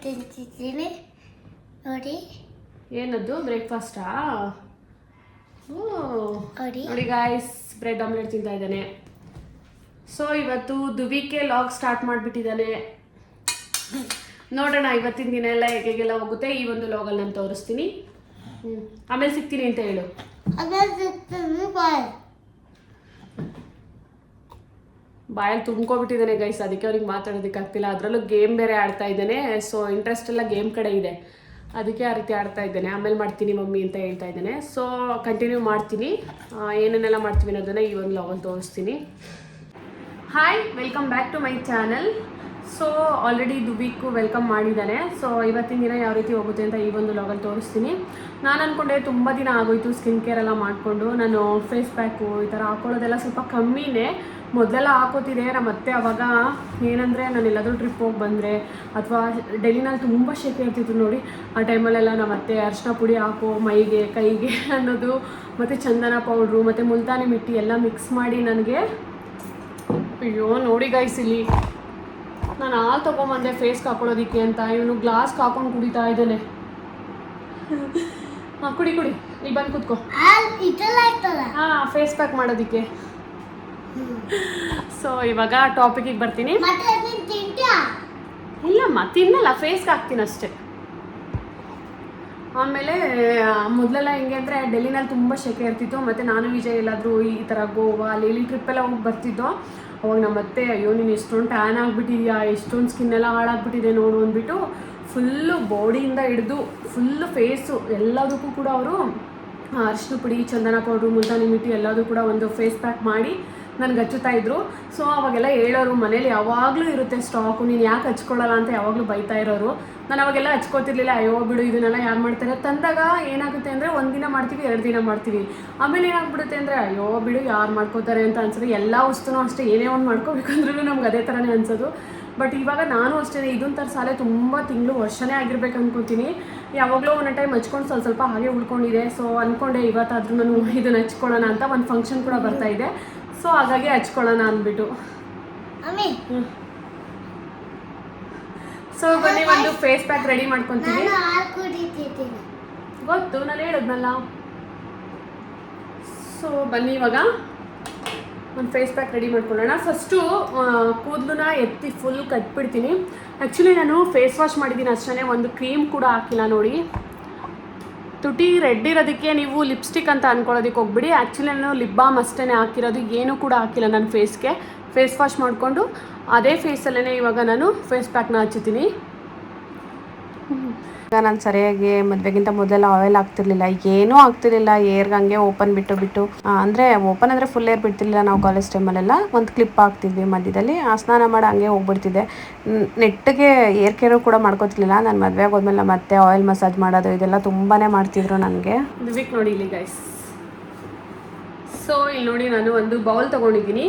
ತಿಂತಿದ್ದೀನಿ ನೋಡಿ. ಏನದು ಬ್ರೇಕ್ಫಾಸ್ಟಾ? ನೋಡಿ ಗಾಯ್ಸ್, ಬ್ರೆಡ್ ಆಮ್ಲೆಟ್ ತಿಂತಾ ಇದ್ದಾನೆ. ಸೊ ಇವತ್ತು ದುವಿಕೆ ಲಾಗ್ ಸ್ಟಾರ್ಟ್ ಮಾಡಿಬಿಟ್ಟಿದ್ದಾನೆ. ನೋಡೋಣ ಇವತ್ತಿನ ದಿನ ಎಲ್ಲ ಹೇಗೆಲ್ಲ ಹೋಗುತ್ತೆ ಈ ಒಂದು ಲಾಗಲ್ಲಿ ನಾನು ತೋರಿಸ್ತೀನಿ. ಆಮೇಲೆ ಸಿಗ್ತೀನಿ ಅಂತ ಹೇಳು. ಬಾಯಲ್ಲಿ ತುಂಬ್ಕೊಬಿಟ್ಟಿದ್ದಾನೆ ಗೈಸ್, ಅದಕ್ಕೆ ಅವ್ರಿಗೆ ಮಾತಾಡೋದಕ್ಕೆ ಆಗ್ತಿಲ್ಲ. ಅದರಲ್ಲೂ ಗೇಮ್ ಬೇರೆ ಆಡ್ತಾ ಇದ್ದಾನೆ. ಸೊ ಇಂಟ್ರೆಸ್ಟ್ ಎಲ್ಲ ಗೇಮ್ ಕಡೆ ಇದೆ, ಅದಕ್ಕೆ ಆ ರೀತಿ ಆಡ್ತಾ ಇದ್ದೇನೆ. ಆಮೇಲೆ ಮಾಡ್ತೀನಿ ಮಮ್ಮಿ ಅಂತ ಹೇಳ್ತಾ ಇದ್ದೇನೆ. ಸೊ ಕಂಟಿನ್ಯೂ ಮಾಡ್ತೀನಿ, ಏನೇನೆಲ್ಲ ಮಾಡ್ತೀವಿ ಅನ್ನೋದನ್ನು ಈ ಒಂದು ಲಾಗಲ್ಲಿ ತೋರಿಸ್ತೀನಿ. Hi, welcome back to my channel. So already ದುಬಿಕ್ಕು ವೆಲ್ಕಮ್ ಮಾಡಿದ್ದಾನೆ. ಸೊ ಇವತ್ತಿನ ದಿನ ಯಾವ ರೀತಿ ಹೋಗುತ್ತೆ ಅಂತ ಈ ಒಂದು ಲಾಗಲ್ಲಿ ತೋರಿಸ್ತೀನಿ. ನಾನು ಅಂದ್ಕೊಂಡೆ ತುಂಬ ದಿನ ಆಗೋಯ್ತು ಸ್ಕಿನ್ ಕೇರ್ ಎಲ್ಲ ಮಾಡಿಕೊಂಡು. ನಾನು ಫೇಸ್ ಪ್ಯಾಕು ಈ ಥರ ಹಾಕೊಳ್ಳೋದೆಲ್ಲ ಸ್ವಲ್ಪ ಕಮ್ಮಿನೇ. ಮೊದಲೆಲ್ಲ ಹಾಕೋತಿದ್ದೆ. ನಮ್ಮ ಅತ್ತೆ ಅವಾಗ ಏನಂದರೆ ನಾನು ಎಲ್ಲಾದರೂ ಟ್ರಿಪ್ ಹೋಗಿ ಬಂದರೆ ಅಥವಾ ಡೆಲ್ಲಿನಲ್ಲಿ ತುಂಬ ಶೆಕೆ ಇರ್ತಿತ್ತು ನೋಡಿ, ಆ ಟೈಮಲ್ಲೆಲ್ಲ ನಮ್ಮ ಅತ್ತೆ ಅರಿಶಿನ ಪುಡಿ ಹಾಕೋ ಮೈಗೆ ಕೈಗೆ ಅನ್ನೋದು, ಮತ್ತು ಚಂದನ ಪೌಡ್ರು ಮತ್ತು ಮುಲ್ತಾನಿ ಮಿಟ್ಟಿ ಎಲ್ಲ ಮಿಕ್ಸ್ ಮಾಡಿ ನನಗೆ, ಅಯ್ಯೋ ನೋಡಿ ಗೈಸ್, ಇಲ್ಲಿ ನಾನು ಹಾಲು ತೊಗೊಂಬಂದೆ ಫೇಸ್ಗೆ ಹಾಕೊಳ್ಳೋದಕ್ಕೆ ಅಂತ. ಇವನು ಗ್ಲಾಸ್ಗೆ ಹಾಕೊಂಡು ಕುಡಿತಾ ಇದ್ದಾನೆ. ಹಾಂ ಕುಡಿ ಕುಡಿ, ಇಲ್ಲಿ ಬಂದು ಕೂತ್ಕೋ. ಹಾಂ, ಫೇಸ್ ಪ್ಯಾಕ್ ಮಾಡೋದಕ್ಕೆ. ಸೊ ಇವಾಗ ಟಾಪಿಕಿಗೆ ಬರ್ತೀನಿ. ಇಲ್ಲಮ್ಮ ತಿನ್ನಲ್ಲ, ಫೇಸ್ಗೆ ಹಾಕ್ತೀನಿ ಅಷ್ಟೇ. ಆಮೇಲೆ ಮೊದಲೆಲ್ಲ ಹೆಂಗೆ ಅಂದರೆ ಡೆಲ್ಲಿನಲ್ಲಿ ತುಂಬ ಶೆಕೆ ಇರ್ತಿತ್ತು. ಮತ್ತು ನಾನು ವಿಜಯ್ ಎಲ್ಲಾದರೂ ಈ ಥರ ಗೋವಾ ಅಲ್ಲಿ ಟ್ರಿಪ್ಪೆಲ್ಲ ಹೋಗಿ ಬರ್ತಿದ್ದೋ. ಅವಾಗ ನಮ್ಮ ಅತ್ತೆ, ಅಯ್ಯೋ ನೀನು ಎಷ್ಟೊಂದು ಟ್ಯಾನ್ ಆಗಿಬಿಟ್ಟಿದ್ಯಾ, ಎಷ್ಟೊಂದು ಸ್ಕಿನ್ ಎಲ್ಲ ಹಾಳಾಗ್ಬಿಟ್ಟಿದೆ ನೋಡು ಅಂದ್ಬಿಟ್ಟು ಫುಲ್ಲು ಬಾಡಿಯಿಂದ ಹಿಡಿದು ಫುಲ್ಲು ಫೇಸು ಎಲ್ಲದಕ್ಕೂ ಕೂಡ ಅವರು ಅರಿಶಿನ ಪುಡಿ, ಚಂದನ ಪೌಡ್ರು, ಮುಲ್ತಾನಿ ಮಿಟ್ಟಿ ಎಲ್ಲದೂ ಕೂಡ ಒಂದು ಫೇಸ್ ಪ್ಯಾಕ್ ಮಾಡಿ ನನಗೆ ಹಚ್ಚುತ್ತಾ ಇದ್ರು. ಸೊ ಅವಾಗೆಲ್ಲ ಹೇಳೋರು, ಮನೇಲಿ ಯಾವಾಗಲೂ ಇರುತ್ತೆ ಸ್ಟಾಕು, ನೀನು ಯಾಕೆ ಹಚ್ಕೊಳ್ಳಲ್ಲ ಅಂತ ಯಾವಾಗಲೂ ಬೈತಾ ಇರೋರು. ನಾನು ಅವಾಗೆಲ್ಲ ಹಚ್ಕೋತಿರ್ಲಿಲ್ಲ. ಅಯ್ಯೋ ಬಿಡು ಇದನ್ನೆಲ್ಲ ಯಾರು ಮಾಡ್ತಾರೆ ತಂದಾಗ ಏನಾಗುತ್ತೆ ಅಂದರೆ ಒಂದಿನ ಮಾಡ್ತೀವಿ, 2 ದಿನ ಮಾಡ್ತೀವಿ. ಆಮೇಲೆ ಏನಾಗ್ಬಿಡುತ್ತೆ ಅಂದರೆ ಅಯ್ಯೋ ಬಿಡು ಯಾರು ಮಾಡ್ಕೋತಾರೆ ಅಂತ ಅನ್ಸೋದು. ಎಲ್ಲ ವಸ್ತುನೂ ಅಷ್ಟೇ, ಏನೇ ಒಂದು ಮಾಡ್ಕೋಬೇಕಂದ್ರೂ ನಮ್ಗೆ ಅದೇ ಥರನೇ ಅನ್ಸೋದು. ಬಟ್ ಇವಾಗ ನಾನು ಅಷ್ಟೇ ಇದೊಂದು ಥರ ಸಾಲೆ ತುಂಬ ತಿಂಗಳು ವರ್ಷನೇ ಆಗಿರ್ಬೇಕು ಅನ್ಕೋತೀನಿ. ಯಾವಾಗಲೂ ಒಂದೊಂದು ಟೈಮ್ ಹಚ್ಕೊಂಡು ಸ್ವಲ್ಪ ಹಾಗೆ ಉಳ್ಕೊಂಡಿದೆ. ಸೊ ಅಂದ್ಕೊಂಡೆ ಇವತ್ತಾದರೂ ನಾನು ಇದನ್ನು ಹಚ್ಕೊಳ್ಳೋಣ ಅಂತ. ಒಂದು ಫಂಕ್ಷನ್ ಕೂಡ ಬರ್ತಾ ಇದೆ, ಸೊ ಹಾಗಾಗಿ ಹಚ್ಕೊಳ್ಳೋಣ ಅಂದ್ಬಿಟ್ಟು. ಸೊ ಬನ್ನಿ ಒಂದು ಫೇಸ್ ಪ್ಯಾಕ್ ರೆಡಿ ಮಾಡ್ಕೊತೀವಿ. ಗೊತ್ತು, ನಾನು ಹೇಳಿದ್ನಲ್ಲ. ಸೊ ಬನ್ನಿ ಇವಾಗ ಒಂದು ಫೇಸ್ ಪ್ಯಾಕ್ ರೆಡಿ ಮಾಡ್ಕೊಳ್ಳೋಣ. ಫಸ್ಟು ಕೂದಲನ್ನ ಎತ್ತಿ ಫುಲ್ ಕಟ್ಬಿಡ್ತೀನಿ. ಆ್ಯಕ್ಚುಲಿ ನಾನು ಫೇಸ್ ವಾಶ್ ಮಾಡಿದ್ದೀನಿ ಅಷ್ಟೇ, ಒಂದು ಕ್ರೀಮ್ ಕೂಡ ಹಾಕಿಲ್ಲ ನೋಡಿ. ತುಟಿ ರೆಡ್ ಇರೋದಕ್ಕೆ ನೀವು ಲಿಪ್ಸ್ಟಿಕ್ ಅಂತ ಅಂದ್ಕೊಳ್ಳೋದಕ್ಕೆ ಹೋಗ್ಬಿಡಿ. ಆ್ಯಕ್ಚುಲಿ ನಾನು ಲಿಪ್ ಬಾಮ್ ಅಷ್ಟೇ ಹಾಕಿರೋದು, ಏನೂ ಕೂಡ ಹಾಕಿಲ್ಲ ನನ್ನ ಫೇಸ್ಗೆ. ಫೇಸ್ ವಾಶ್ ಮಾಡಿಕೊಂಡು ಅದೇ ಫೇಸಲ್ಲೇ ಇವಾಗ ನಾನು ಫೇಸ್ ಪ್ಯಾಕ್ನ ಹಚ್ಚುತ್ತೀನಿ. ಈಗ ನಾನು ಸರಿಯಾಗಿ ಮದುವೆಗಿಂತ ಮೊದಲೆಲ್ಲ ಆಯಿಲ್ ಆಗ್ತಿರ್ಲಿಲ್ಲ, ಏನೂ ಆಗ್ತಿರ್ಲಿಲ್ಲ. ಏರ್ಗೆ ಹಂಗೆ ಓಪನ್ ಬಿಟ್ಟು ಅಂದರೆ ಓಪನ್ ಅಂದರೆ ಫುಲ್ ಏರ್ ಬಿಡ್ತಿರ್ಲಿಲ್ಲ. ನಾವು ಕಾಲೇಜ್ ಟೈಮಲ್ಲೆಲ್ಲ ಒಂದು ಕ್ಲಿಪ್ ಹಾಕ್ತಿದ್ವಿ ಮಧ್ಯದಲ್ಲಿ, ಆ ಸ್ನಾನ ಮಾಡಿ ಹಂಗೆ ಹೋಗ್ಬಿಡ್ತಿದ್ದೆ. ನೆಟ್ಟಿಗೆ ಏರ್ ಕೇರು ಕೂಡ ಮಾಡ್ಕೋತಿರ್ಲಿಲ್ಲ. ನಾನು ಮದುವೆಗೆ ಹೋದ್ಮೇಲೆ ಮತ್ತೆ ಆಯಿಲ್ ಮಸಾಜ್ ಮಾಡೋದು ಇದೆಲ್ಲ ತುಂಬಾ ಮಾಡ್ತಿದ್ರು ನನಗೆ. ವೀಕ್ ನೋಡಿ ಇಲ್ಲಿ ಗೈಸ್. ಸೊ ಇಲ್ಲಿ ನೋಡಿ, ನಾನು ಒಂದು ಬೌಲ್ ತೊಗೊಂಡಿದ್ದೀನಿ,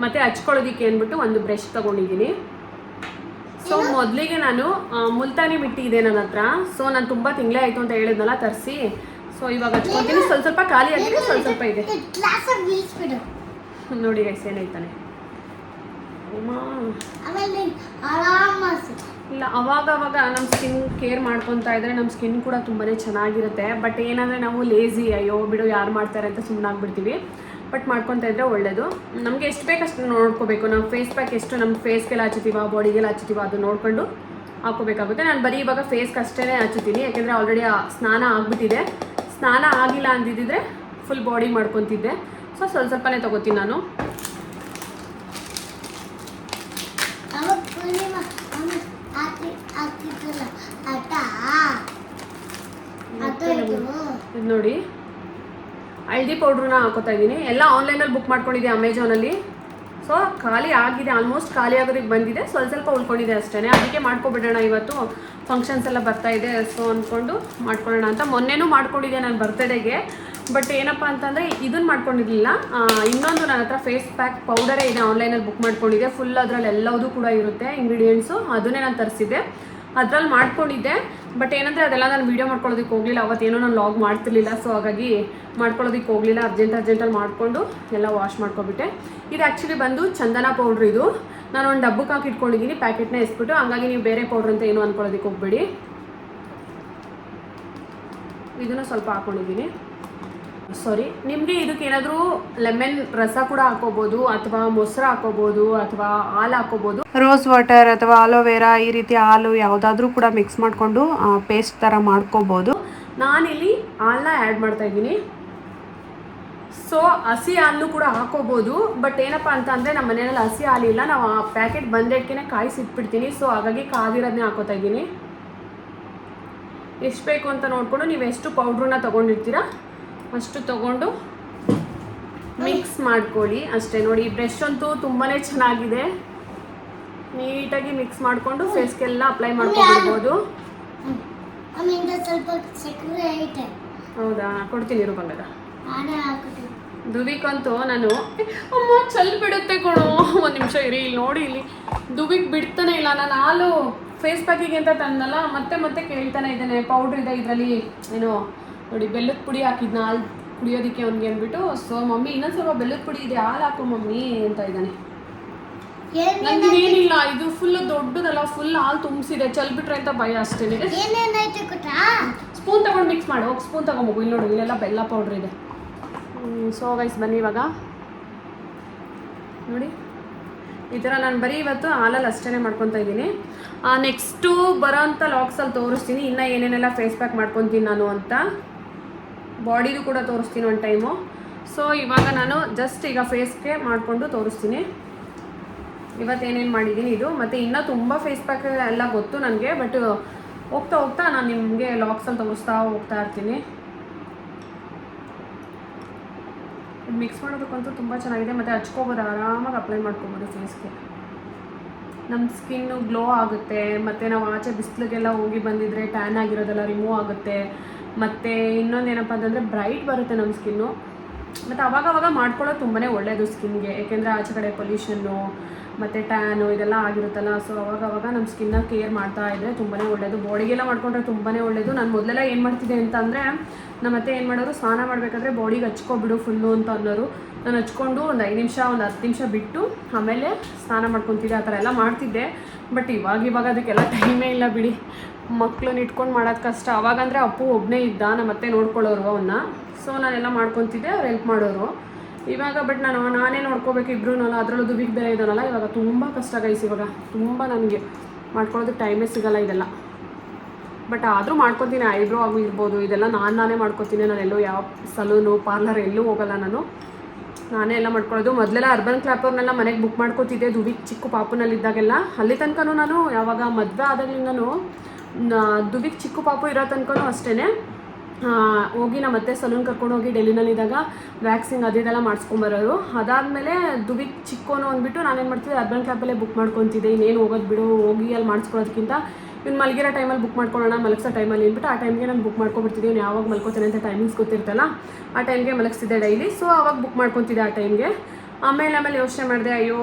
ಮತ್ತು ಹಚ್ಕೊಳ್ಳೋದಕ್ಕೆ ಅಂದ್ಬಿಟ್ಟು ಒಂದು ಬ್ರಷ್ ತೊಗೊಂಡಿದ್ದೀನಿ. ಸೊ ಮೊದಲಿಗೆ ನಾನು ಮುಲ್ತಾನಿ ಮಿಟ್ಟಿ ಇದೆ ನನ್ನ ಹತ್ರ. ಸೊ ನಾನು ತುಂಬ ತಿಂಗಳೇ ಆಯಿತು ಅಂತ ಹೇಳಿದ್ನಲ್ಲ ತರಿಸಿ. ಸೊ ಇವಾಗ ಹಚ್ಕೊತೀನಿ. ಸ್ವಲ್ಪ ಖಾಲಿ ಆಗಿದೆ, ಸ್ವಲ್ಪ ಇದೆ ನೋಡಿ ಗೈಸ್ ಏನಾಯ್ತಾನೆ. ಇಲ್ಲ, ಅವಾಗ ನಮ್ಮ ಸ್ಕಿನ್ ಕೇರ್ ಮಾಡ್ಕೊತಾ ಇದ್ರೆ ನಮ್ಮ ಸ್ಕಿನ್ ಕೂಡ ತುಂಬಾ ಚೆನ್ನಾಗಿರುತ್ತೆ. ಬಟ್ ಏನಂದರೆ ನಾವು ಲೇಝಿ, ಅಯ್ಯೋ ಬಿಡು ಯಾರು ಮಾಡ್ತಾರೆ ಅಂತ ಸುಮ್ಮನಾಗ್ಬಿಡ್ತೀವಿ. ಬಟ್ ಮಾಡ್ಕೊತಾ ಇದ್ದರೆ ಒಳ್ಳೆಯದು. ನಮಗೆ ಎಷ್ಟು ಬೇಕಷ್ಟು ನೋಡ್ಕೋಬೇಕು. ನಾವು ಫೇಸ್ ಪ್ಯಾಕ್ ಎಷ್ಟು ನಮ್ಮ ಫೇಸ್ಗೆಲ್ಲ ಹಚ್ಚುತ್ತೀವ, ಬಾಡಿಗೆಲ್ಲ ಹಚ್ಚುತ್ತೀವ, ಅದು ನೋಡಿಕೊಂಡು ಹಾಕೋಬೇಕಾಗುತ್ತೆ. ನಾನು ಬರೀ ಇವಾಗ ಫೇಸ್ಗೆ ಅಷ್ಟೇ ಹಚ್ಚುತ್ತೀನಿ, ಯಾಕೆಂದರೆ ಆಲ್ರೆಡಿ ಸ್ನಾನ ಆಗಿಬಿಟ್ಟಿದೆ. ಸ್ನಾನ ಆಗಿಲ್ಲ ಅಂದಿದ್ದರೆ ಫುಲ್ ಬಾಡಿ ಮಾಡ್ಕೊತಿದ್ದೆ. ಸೊ ಸ್ವಲ್ಪನೇ ತೊಗೋತೀನಿ ನಾನು. ಇದು ನೋಡಿ, ಹಳದಿ ಪೌಡ್ರನ್ನ ಹಾಕೋತಾ ಇದ್ದೀನಿ. ಎಲ್ಲ ಆನ್ಲೈನಲ್ಲಿ ಬುಕ್ ಮಾಡ್ಕೊಂಡಿದ್ದೆ ಅಮೆಝಾನಲ್ಲಿ. ಸೊ ಖಾಲಿ ಆಗಿದೆ, ಆಲ್ಮೋಸ್ಟ್ ಖಾಲಿ ಆಗೋದಕ್ಕೆ ಬಂದಿದೆ. ಸ್ವಲ್ಪ ಉಳ್ಕೊಂಡಿದೆ ಅಷ್ಟೇ. ಅದಕ್ಕೆ ಮಾಡ್ಕೊಬಿಡೋಣ, ಇವತ್ತು ಫಂಕ್ಷನ್ಸ್ ಎಲ್ಲ ಬರ್ತಾ ಇದೆ. ಸೊ ಅಂದ್ಕೊಂಡು ಮಾಡ್ಕೊಳ್ಳೋಣ ಅಂತ. ಮೊನ್ನೆನೂ ಮಾಡ್ಕೊಂಡಿದ್ದೆ ನಾನು ಬರ್ತ್ಡೇಗೆ. ಬಟ್ ಏನಪ್ಪ ಅಂತಂದರೆ ಇದನ್ನು ಮಾಡ್ಕೊಂಡಿರಲಿಲ್ಲ. ಇನ್ನೊಂದು ನನ್ನ ಹತ್ರ ಫೇಸ್ ಪ್ಯಾಕ್ ಪೌಡರೇ ಇದೆ, ಆನ್ಲೈನಲ್ಲಿ ಬುಕ್ ಮಾಡ್ಕೊಂಡಿದ್ದೆ. ಫುಲ್ ಅದರಲ್ಲಿ ಎಲ್ಲದೂ ಕೂಡ ಇರುತ್ತೆ ಇಂಗ್ರೀಡಿಯೆಂಟ್ಸು, ಅದನ್ನೇ ನಾನು ತರಿಸಿದ್ದೆ. ಅದ್ರಲ್ಲಿ ಮಾಡ್ಕೊಂಡಿದ್ದೆ. ಬಟ್ ಏನಂದರೆ ಅದೆಲ್ಲ ನಾನು ವೀಡಿಯೋ ಮಾಡ್ಕೊಳ್ಳೋದಕ್ಕೆ ಹೋಗಲಿಲ್ಲ, ಅವತ್ತೇನೋ ನಾನು ಲಾಗ್ ಮಾಡ್ತಿರ್ಲಿಲ್ಲ. ಸೊ ಹಾಗಾಗಿ ಮಾಡ್ಕೊಳ್ಳೋದಕ್ಕೆ ಹೋಗಲಿಲ್ಲ, ಅರ್ಜೆಂಟಲ್ಲಿ ಮಾಡಿಕೊಂಡು ಎಲ್ಲ ವಾಶ್ ಮಾಡ್ಕೊಬಿಟ್ಟೆ. ಇದು ಆ್ಯಕ್ಚುಲಿ ಬಂದು ಚಂದನ ಪೌಡ್ರ್. ಇದು ನಾನು ಒಂದು ಡಬ್ಬಕ್ಕೆ ಹಾಕಿ ಇಟ್ಕೊಂಡಿದ್ದೀನಿ, ಪ್ಯಾಕೆಟ್ನ ಎಸ್ಬಿಟ್ಟು. ಹಂಗಾಗಿ ನೀವು ಬೇರೆ ಪೌಡ್ರ್ ಅಂತ ಏನು ಅಂದ್ಕೊಳ್ಳೋದಕ್ಕೆ ಹೋಗ್ಬೇಡಿ. ಇದನ್ನು ಸ್ವಲ್ಪ ಹಾಕ್ಕೊಂಡಿದ್ದೀನಿ. ಸಾರಿ, ನಿಮಗೆ ಇದಕ್ಕೆ ಏನಾದರೂ ಲೆಮನ್ ರಸ ಕೂಡ ಹಾಕೋಬೋದು, ಅಥವಾ ಮೊಸರು ಹಾಕೋಬೋದು, ಅಥವಾ ಹಾಲು ಹಾಕೋಬೋದು. ರೋಸ್ ವಾಟರ್ ಅಥವಾ ಆಲೋವೆರಾ ಈ ರೀತಿ ಹಾಲು ಯಾವುದಾದ್ರೂ ಕೂಡ ಮಿಕ್ಸ್ ಮಾಡಿಕೊಂಡು ಪೇಸ್ಟ್ ಥರ ಮಾಡ್ಕೋಬೋದು. ನಾನಿಲ್ಲಿ ಹಾಲನ್ನ ಆ್ಯಡ್ ಮಾಡ್ತಾ ಇದ್ದೀನಿ. ಸೊ ಹಸಿ ಹಾಲು ಕೂಡ ಹಾಕೋಬೋದು. ಬಟ್ ಏನಪ್ಪ ಅಂತ ಅಂದರೆ ನಮ್ಮ ಮನೆಯಲ್ಲಿ ಹಸಿ ಹಾಲಿಲ್ಲ, ನಾವು ಆ ಪ್ಯಾಕೆಟ್ ಬಂದೆಡ್ಕೆ ಕಾಯಿಸಿಟ್ಬಿಡ್ತೀನಿ. ಸೊ ಹಾಗಾಗಿ ಕಾದಿರೋದನ್ನೇ ಹಾಕೋತಾ ಇದ್ದೀನಿ. ಎಷ್ಟು ಬೇಕು ಅಂತ ನೋಡಿಕೊಂಡು ನೀವು ಎಷ್ಟು ಪೌಡ್ರನ್ನ ತೊಗೊಂಡಿರ್ತೀರ ಅಷ್ಟು ತೊಗೊಂಡು ಮಿಕ್ಸ್ ಮಾಡ್ಕೊಳ್ಳಿ ಅಷ್ಟೇ. ನೋಡಿ, ಬ್ರಷ್ ಅಂತೂ ತುಂಬಾ ಚೆನ್ನಾಗಿದೆ. ನೀಟಾಗಿ ಮಿಕ್ಸ್ ಮಾಡಿಕೊಂಡು ಫೇಸ್ಗೆಲ್ಲ ಅಪ್ಲೈ ಮಾಡ್ಕೊಳ್ಬೋದು. ಹೌದಾ, ಕೊಡ್ತೀನಿ ಇರು ಬಂಗದ. ದುವಿಗಂತೂ ನಾನು ಅಮ್ಮ ಚಲ್ ಬಿಡುತ್ತೆ ಕೊಡು, ಒಂದು ನಿಮಿಷ ಇರಿ. ಇಲ್ಲಿ ನೋಡಿ, ಇಲ್ಲಿ ದುವಿಗೆ ಬಿಡ್ತಾನೆ ಇಲ್ಲ. ನಾನು ಹಾಲು ಫೇಸ್ ಪ್ಯಾಕಿಗೆ ಅಂತ ತಂದಲ್ಲ, ಮತ್ತೆ ಕೇಳ್ತಾನೆ ಇದ್ದಾನೆ. ಪೌಡ್ರ್ ಇದೆ ಇದರಲ್ಲಿ, ಏನು ನೋಡಿ ಬೆಲ್ಲದ ಪುಡಿ ಹಾಕಿದ್ನ ಹಾಲು ಕುಡಿಯೋದಕ್ಕೆ ಅವ್ನಿಗೆ ಅಂದ್ಬಿಟ್ಟು. ಸೊ ಮಮ್ಮಿ ಇನ್ನೊಂದು ಸ್ವಲ್ಪ ಬೆಲ್ಲದ ಪುಡಿ ಇದೆ, ಹಾಲು ಹಾಕೋ ಮಮ್ಮಿ ಅಂತ ಇದ್ದಾನೆ. ನನಗೇನಿಲ್ಲ, ಇದು ಫುಲ್ ದೊಡ್ಡದಲ್ಲ, ಫುಲ್ ಹಾಲು ತುಂಬಿಸಿದೆ, ಚಲ್ಬಿಟ್ರೆ ಅಂತ ಭಯ ಅಷ್ಟೇ. ಸ್ಪೂನ್ ತಗೊಂಡು ಮಿಕ್ಸ್ ಮಾಡು, ಹೋಗಿ ಸ್ಪೂನ್ ತಗೊಂಬೋಗು. ಇಲ್ಲಿ ನೋಡಿ, ಇಲ್ಲೆಲ್ಲ ಬೆಲ್ಲ ಪೌಡ್ರ್ ಇದೆ. ಸೊ ಗೈಸ್ ಬನ್ನಿ ಇವಾಗ ನೋಡಿ, ಈ ಥರ ನಾನು ಬರೀ ಇವತ್ತು ಹಾಲಲ್ಲಿ ಅಷ್ಟೇ ಮಾಡ್ಕೊತಾ ಇದ್ದೀನಿ. ನೆಕ್ಸ್ಟು ಬರೋಂಥ ಲಾಗ್ಸಲ್ಲಿ ತೋರಿಸ್ತೀನಿ ಇನ್ನು ಏನೇನೆಲ್ಲ ಫೇಸ್ ಪ್ಯಾಕ್ ಮಾಡ್ಕೊತೀನಿ ನಾನು ಅಂತ. ಬಾಡಿದು ಕೂಡ ತೋರಿಸ್ತೀನಿ ಒಂದು ಟೈಮು. ಸೊ ಇವಾಗ ನಾನು ಜಸ್ಟ್ ಈಗ ಫೇಸ್ಗೆ ಮಾಡಿಕೊಂಡು ತೋರಿಸ್ತೀನಿ ಇವತ್ತೇನೇನು ಮಾಡಿದ್ದೀನಿ ಇದು. ಮತ್ತು ಇನ್ನೂ ತುಂಬ ಫೇಸ್ ಪ್ಯಾಕ್ ಎಲ್ಲ ಗೊತ್ತು ನನಗೆ, ಬಟ್ ಹೋಗ್ತಾ ನಾನು ನಿಮಗೆ ಲಾಗ್ಸಲ್ಲಿ ತೋರಿಸ್ತಾ ಹೋಗ್ತಾ ಇರ್ತೀನಿ. ಮಿಕ್ಸ್ ಮಾಡೋದಕ್ಕಂತೂ ತುಂಬ ಚೆನ್ನಾಗಿದೆ. ಮತ್ತು ಹಚ್ಕೋಬೋದು, ಆರಾಮಾಗಿ ಅಪ್ಲೈ ಮಾಡ್ಕೊಬೋದು ಫೇಸ್ಗೆ. ನಮ್ಮ ಸ್ಕಿನ್ನು ಗ್ಲೋ ಆಗುತ್ತೆ. ಮತ್ತು ನಾವು ಆಚೆ ಬಿಸಿಲಿಗೆಲ್ಲ ಹೋಗಿ ಬಂದಿದ್ರೆ ಟ್ಯಾನ್ ಆಗಿರೋದೆಲ್ಲ ರಿಮೂವ್ ಆಗುತ್ತೆ. ಮತ್ತು ಇನ್ನೊಂದು ಏನಪ್ಪ ಅಂತಂದರೆ ಬ್ರೈಟ್ ಬರುತ್ತೆ ನಮ್ಮ ಸ್ಕಿನ್ನು. ಮತ್ತು ಅವಾಗವಾಗ ಮಾಡ್ಕೊಳ್ಳೋದು ತುಂಬಾ ಒಳ್ಳೆಯದು ಸ್ಕಿನ್ಗೆ. ಏಕೆಂದರೆ ಆಚೆ ಕಡೆ ಪೊಲ್ಯೂಷನ್ನು ಮತ್ತು ಟ್ಯಾನು ಇದೆಲ್ಲ ಆಗಿರುತ್ತಲ್ಲ. ಸೊ ಅವಾಗವಾಗ ನಮ್ಮ ಸ್ಕಿನ್ನ ಕೇರ್ ಮಾಡ್ತಾ ಇದ್ದರೆ ತುಂಬಾ ಒಳ್ಳೆಯದು. ಬಾಡಿಗೆಲ್ಲ ಮಾಡ್ಕೊಂಡ್ರೆ ತುಂಬಾ ಒಳ್ಳೆಯದು. ನಾನು ಮೊದಲೆಲ್ಲ ಏನು ಮಾಡ್ತಿದ್ದೆ ಅಂತ ಅಂದರೆ, ನಮ್ಮ ಅತ್ತೆ ಏನು ಮಾಡೋರು, ಸ್ನಾನ ಮಾಡಬೇಕಾದ್ರೆ ಬಾಡಿಗೆ ಹಚ್ಕೊಬಿಡು ಫುಲ್ಲು ಅಂತ ಅನ್ನೋರು. ನಾನು ಹಚ್ಕೊಂಡು ಒಂದು 5 ನಿಮಿಷ, ಒಂದು 10 ನಿಮಿಷ ಬಿಟ್ಟು ಆಮೇಲೆ ಸ್ನಾನ ಮಾಡ್ಕೊತಿದ್ದೆ. ಆ ಥರ ಎಲ್ಲ ಮಾಡ್ತಿದ್ದೆ. ಬಟ್ ಇವಾಗ ಅದಕ್ಕೆಲ್ಲ ಟೈಮೇ ಇಲ್ಲ ಬಿಡಿ. ಮಕ್ಕಳನ್ನ ಇಟ್ಕೊಂಡು ಮಾಡೋದು ಕಷ್ಟ. ಅವಾಗಂದರೆ ಅಪ್ಪು ಒಬ್ಬನೇ ಇದ್ದ, ನಮ್ಮ ಅತ್ತೆ ನೋಡ್ಕೊಳ್ಳೋರು ಅವನ್ನ. ಸೊ ನಾನೆಲ್ಲ ಮಾಡ್ಕೊತಿದ್ದೆ, ಅವ್ರು ಹೆಲ್ಪ್ ಮಾಡೋರು. ಇವಾಗ ಬಟ್ ನಾನೇ ನೋಡ್ಕೋಬೇಕು ಇಬ್ಬರೂ. ಅದರಲ್ಲೂ ದುಬಿಗೆ ಬೇರೆ ಇದ್ದಾನಲ್ಲ, ಇವಾಗ ತುಂಬ ಕಷ್ಟ ಗೈಸ್. ಇವಾಗ ತುಂಬ ನನಗೆ ಮಾಡ್ಕೊಳ್ಳೋದಕ್ಕೆ ಟೈಮೇ ಸಿಗೋಲ್ಲ ಇದೆಲ್ಲ. ಬಟ್ ಆದರೂ ಮಾಡ್ಕೊತೀನಿ. ಐಬ್ರೋ ಆಗು ಇರ್ಬೋದು, ಇದೆಲ್ಲ ನಾನೇ ಮಾಡ್ಕೊತೀನಿ. ನಾನೆಲ್ಲೂ ಯಾವ ಸಲೂನು ಪಾರ್ಲರ್ ಎಲ್ಲೂ ಹೋಗಲ್ಲ, ನಾನೇ ಎಲ್ಲ ಮಾಡ್ಕೊಳ್ಳೋದು. ಮೊದಲೆಲ್ಲ ಅರ್ಬನ್ ಕ್ಲಾಪರ್ನೆಲ್ಲ ಮನೆಗೆ ಬುಕ್ ಮಾಡ್ಕೊತಿದ್ದೆ ದುಬಿಗೆ ಚಿಕ್ಕ ಪಾಪುನಲ್ಲಿದ್ದಾಗೆಲ್ಲ. ಅಲ್ಲಿ ತನಕನೂ ನಾನು ಯಾವಾಗ ಮದುವೆ ಆದಾಗಲಿಂದನೂ ದುಬಿಗೆ ಚಿಕ್ಕ ಪಾಪು ಇರೋ ತನಕನೂ ಅಷ್ಟೇ ಹೋಗಿ ನಮ್ಮ ಮತ್ತೆ ಸಲೂನ್ ಕರ್ಕೊಂಡು ಹೋಗಿ ಡೆಲ್ಲಿನಲ್ಲಿದ್ದಾಗ ವ್ಯಾಕ್ಸಿಂಗ್ ಅದೆಲ್ಲ ಮಾಡಿಸ್ಕೊಂಬರೋರು. ಅದಾದಮೇಲೆ ದುಬಿಗೆ ಚಿಕ್ಕೋನು ಅಂದ್ಬಿಟ್ಟು ನಾನೇನು ಮಾಡ್ತಿದ್ದೆ, ಅರ್ಬನ್ ಕ್ಲಾಪಲ್ಲೇ ಬುಕ್ ಮಾಡ್ಕೊತಿದ್ದೆ. ಇನ್ನೇನು ಹೋಗೋದು ಬಿಡು, ಹೋಗಿ ಅಲ್ಲಿ ಮಾಡಿಸ್ಕೊಳ್ಳೋದಕ್ಕಿಂತ ಇವ್ನು ಮಲಗಿರೋ ಟೈಮಲ್ಲಿ ಬುಕ್ ಮಾಡ್ಕೊಳ್ಳೋಣ, ಮಲಗಿಸೋ ಟೈಮಲ್ಲಿ ಅಂದ್ಬಿಟ್ಟು ಆ ಟೈಮ್ಗೆ ನಾನು ಬುಕ್ ಮಾಡ್ಕೊಬಿಡ್ತಿದ್ದೆ. ಇವ್ನು ಯಾವಾಗ ಮಲ್ಕೋತಾನೆ ಅಂತ ಟೈಮಿಂಗ್ಸ್ ಗೊತ್ತಿರ್ತಲ್ಲ, ಆ ಟೈಮ್ಗೆ ಮಲಗಿಸ್ತಿದ್ದೆ ಡೈಲಿ. ಸೊ ಅವಾಗ ಬುಕ್ ಮಾಡ್ಕೊತಿದ್ದೆ ಆ ಟೈಮ್ಗೆ. ಆಮೇಲೆ ಯೋಚನೆ ಮಾಡಿದೆ, ಅಯ್ಯೋ.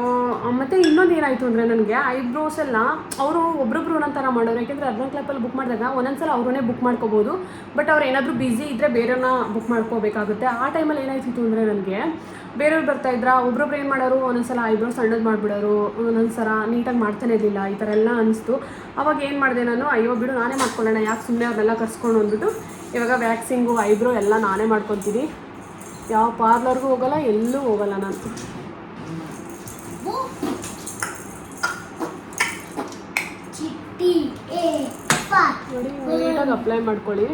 ಮತ್ತು ಇನ್ನೊಂದು ಏನಾಯಿತು ಅಂದರೆ, ನನಗೆ ಐಬ್ರೋಸ್ ಎಲ್ಲ ಅವರು ಒಬ್ಬೊಬ್ರು ಒಂದೊಂದು ಥರ ಮಾಡೋರು. ಯಾಕೆಂದರೆ ಅರ್ಬನ್ ಕ್ಲಾಪಲ್ಲಿ ಬುಕ್ ಮಾಡಿದಾಗ ಒಂದೊಂದ್ಸಲ ಅವರನ್ನೇ ಬುಕ್ ಮಾಡ್ಕೋಬೋದು. ಬಟ್ ಅವ್ರು ಏನಾದರೂ ಬ್ಯುಸಿ ಇದ್ದರೆ ಬೇರೆಯವ್ರನ್ನ ಬುಕ್ ಮಾಡ್ಕೋಬೇಕಾಗುತ್ತೆ. ಆ ಟೈಮಲ್ಲಿ ಏನಾಯ್ತಿತ್ತು ಅಂದರೆ, ನನಗೆ ಬೇರೆಯವ್ರು ಬರ್ತಾಯಿದ್ರು. ಒಬ್ಬೊಬ್ರು ಏನು ಮಾಡೋರು, ಒಂದೊಂದ್ಸಲ ಐಬ್ರೋಸ್ ಸಣ್ಣದು ಮಾಡಿಬಿಡೋರು, ಒಂದೊಂದ್ಸಲ ನೀಟಾಗಿ ಮಾಡ್ತಾನೆ ಇರಲಿಲ್ಲ. ಈ ಥರ ಎಲ್ಲ ಅನಿಸ್ತು. ಅವಾಗ ಏನು ಮಾಡಿದೆ ನಾನು, ಅಯ್ಯೋ ಬಿಡು ನಾನೇ ಮಾಡ್ಕೊಳ್ಳೋಣ, ಯಾಕೆ ಸುಮ್ಮನೆ ಅವ್ರನ್ನೆಲ್ಲ ಕರ್ಸ್ಕೊಂಡು ಅಂದ್ಬಿಟ್ಟು ಇವಾಗ ವ್ಯಾಕ್ಸಿಂಗು ಐಬ್ರೋ ಎಲ್ಲ ನಾನೇ ಮಾಡ್ಕೊತೀನಿ. ಯಾವ ಪಾರ್ಲರ್ಗೂ ಹೋಗಲ್ಲ, ಎಲ್ಲೂ ಹೋಗಲ್ಲ ನಾನು. ನೋಡಿ, ನೀಟಾಗಿ ಅಪ್ಲೈ ಮಾಡ್ಕೊಳ್ಳಿ.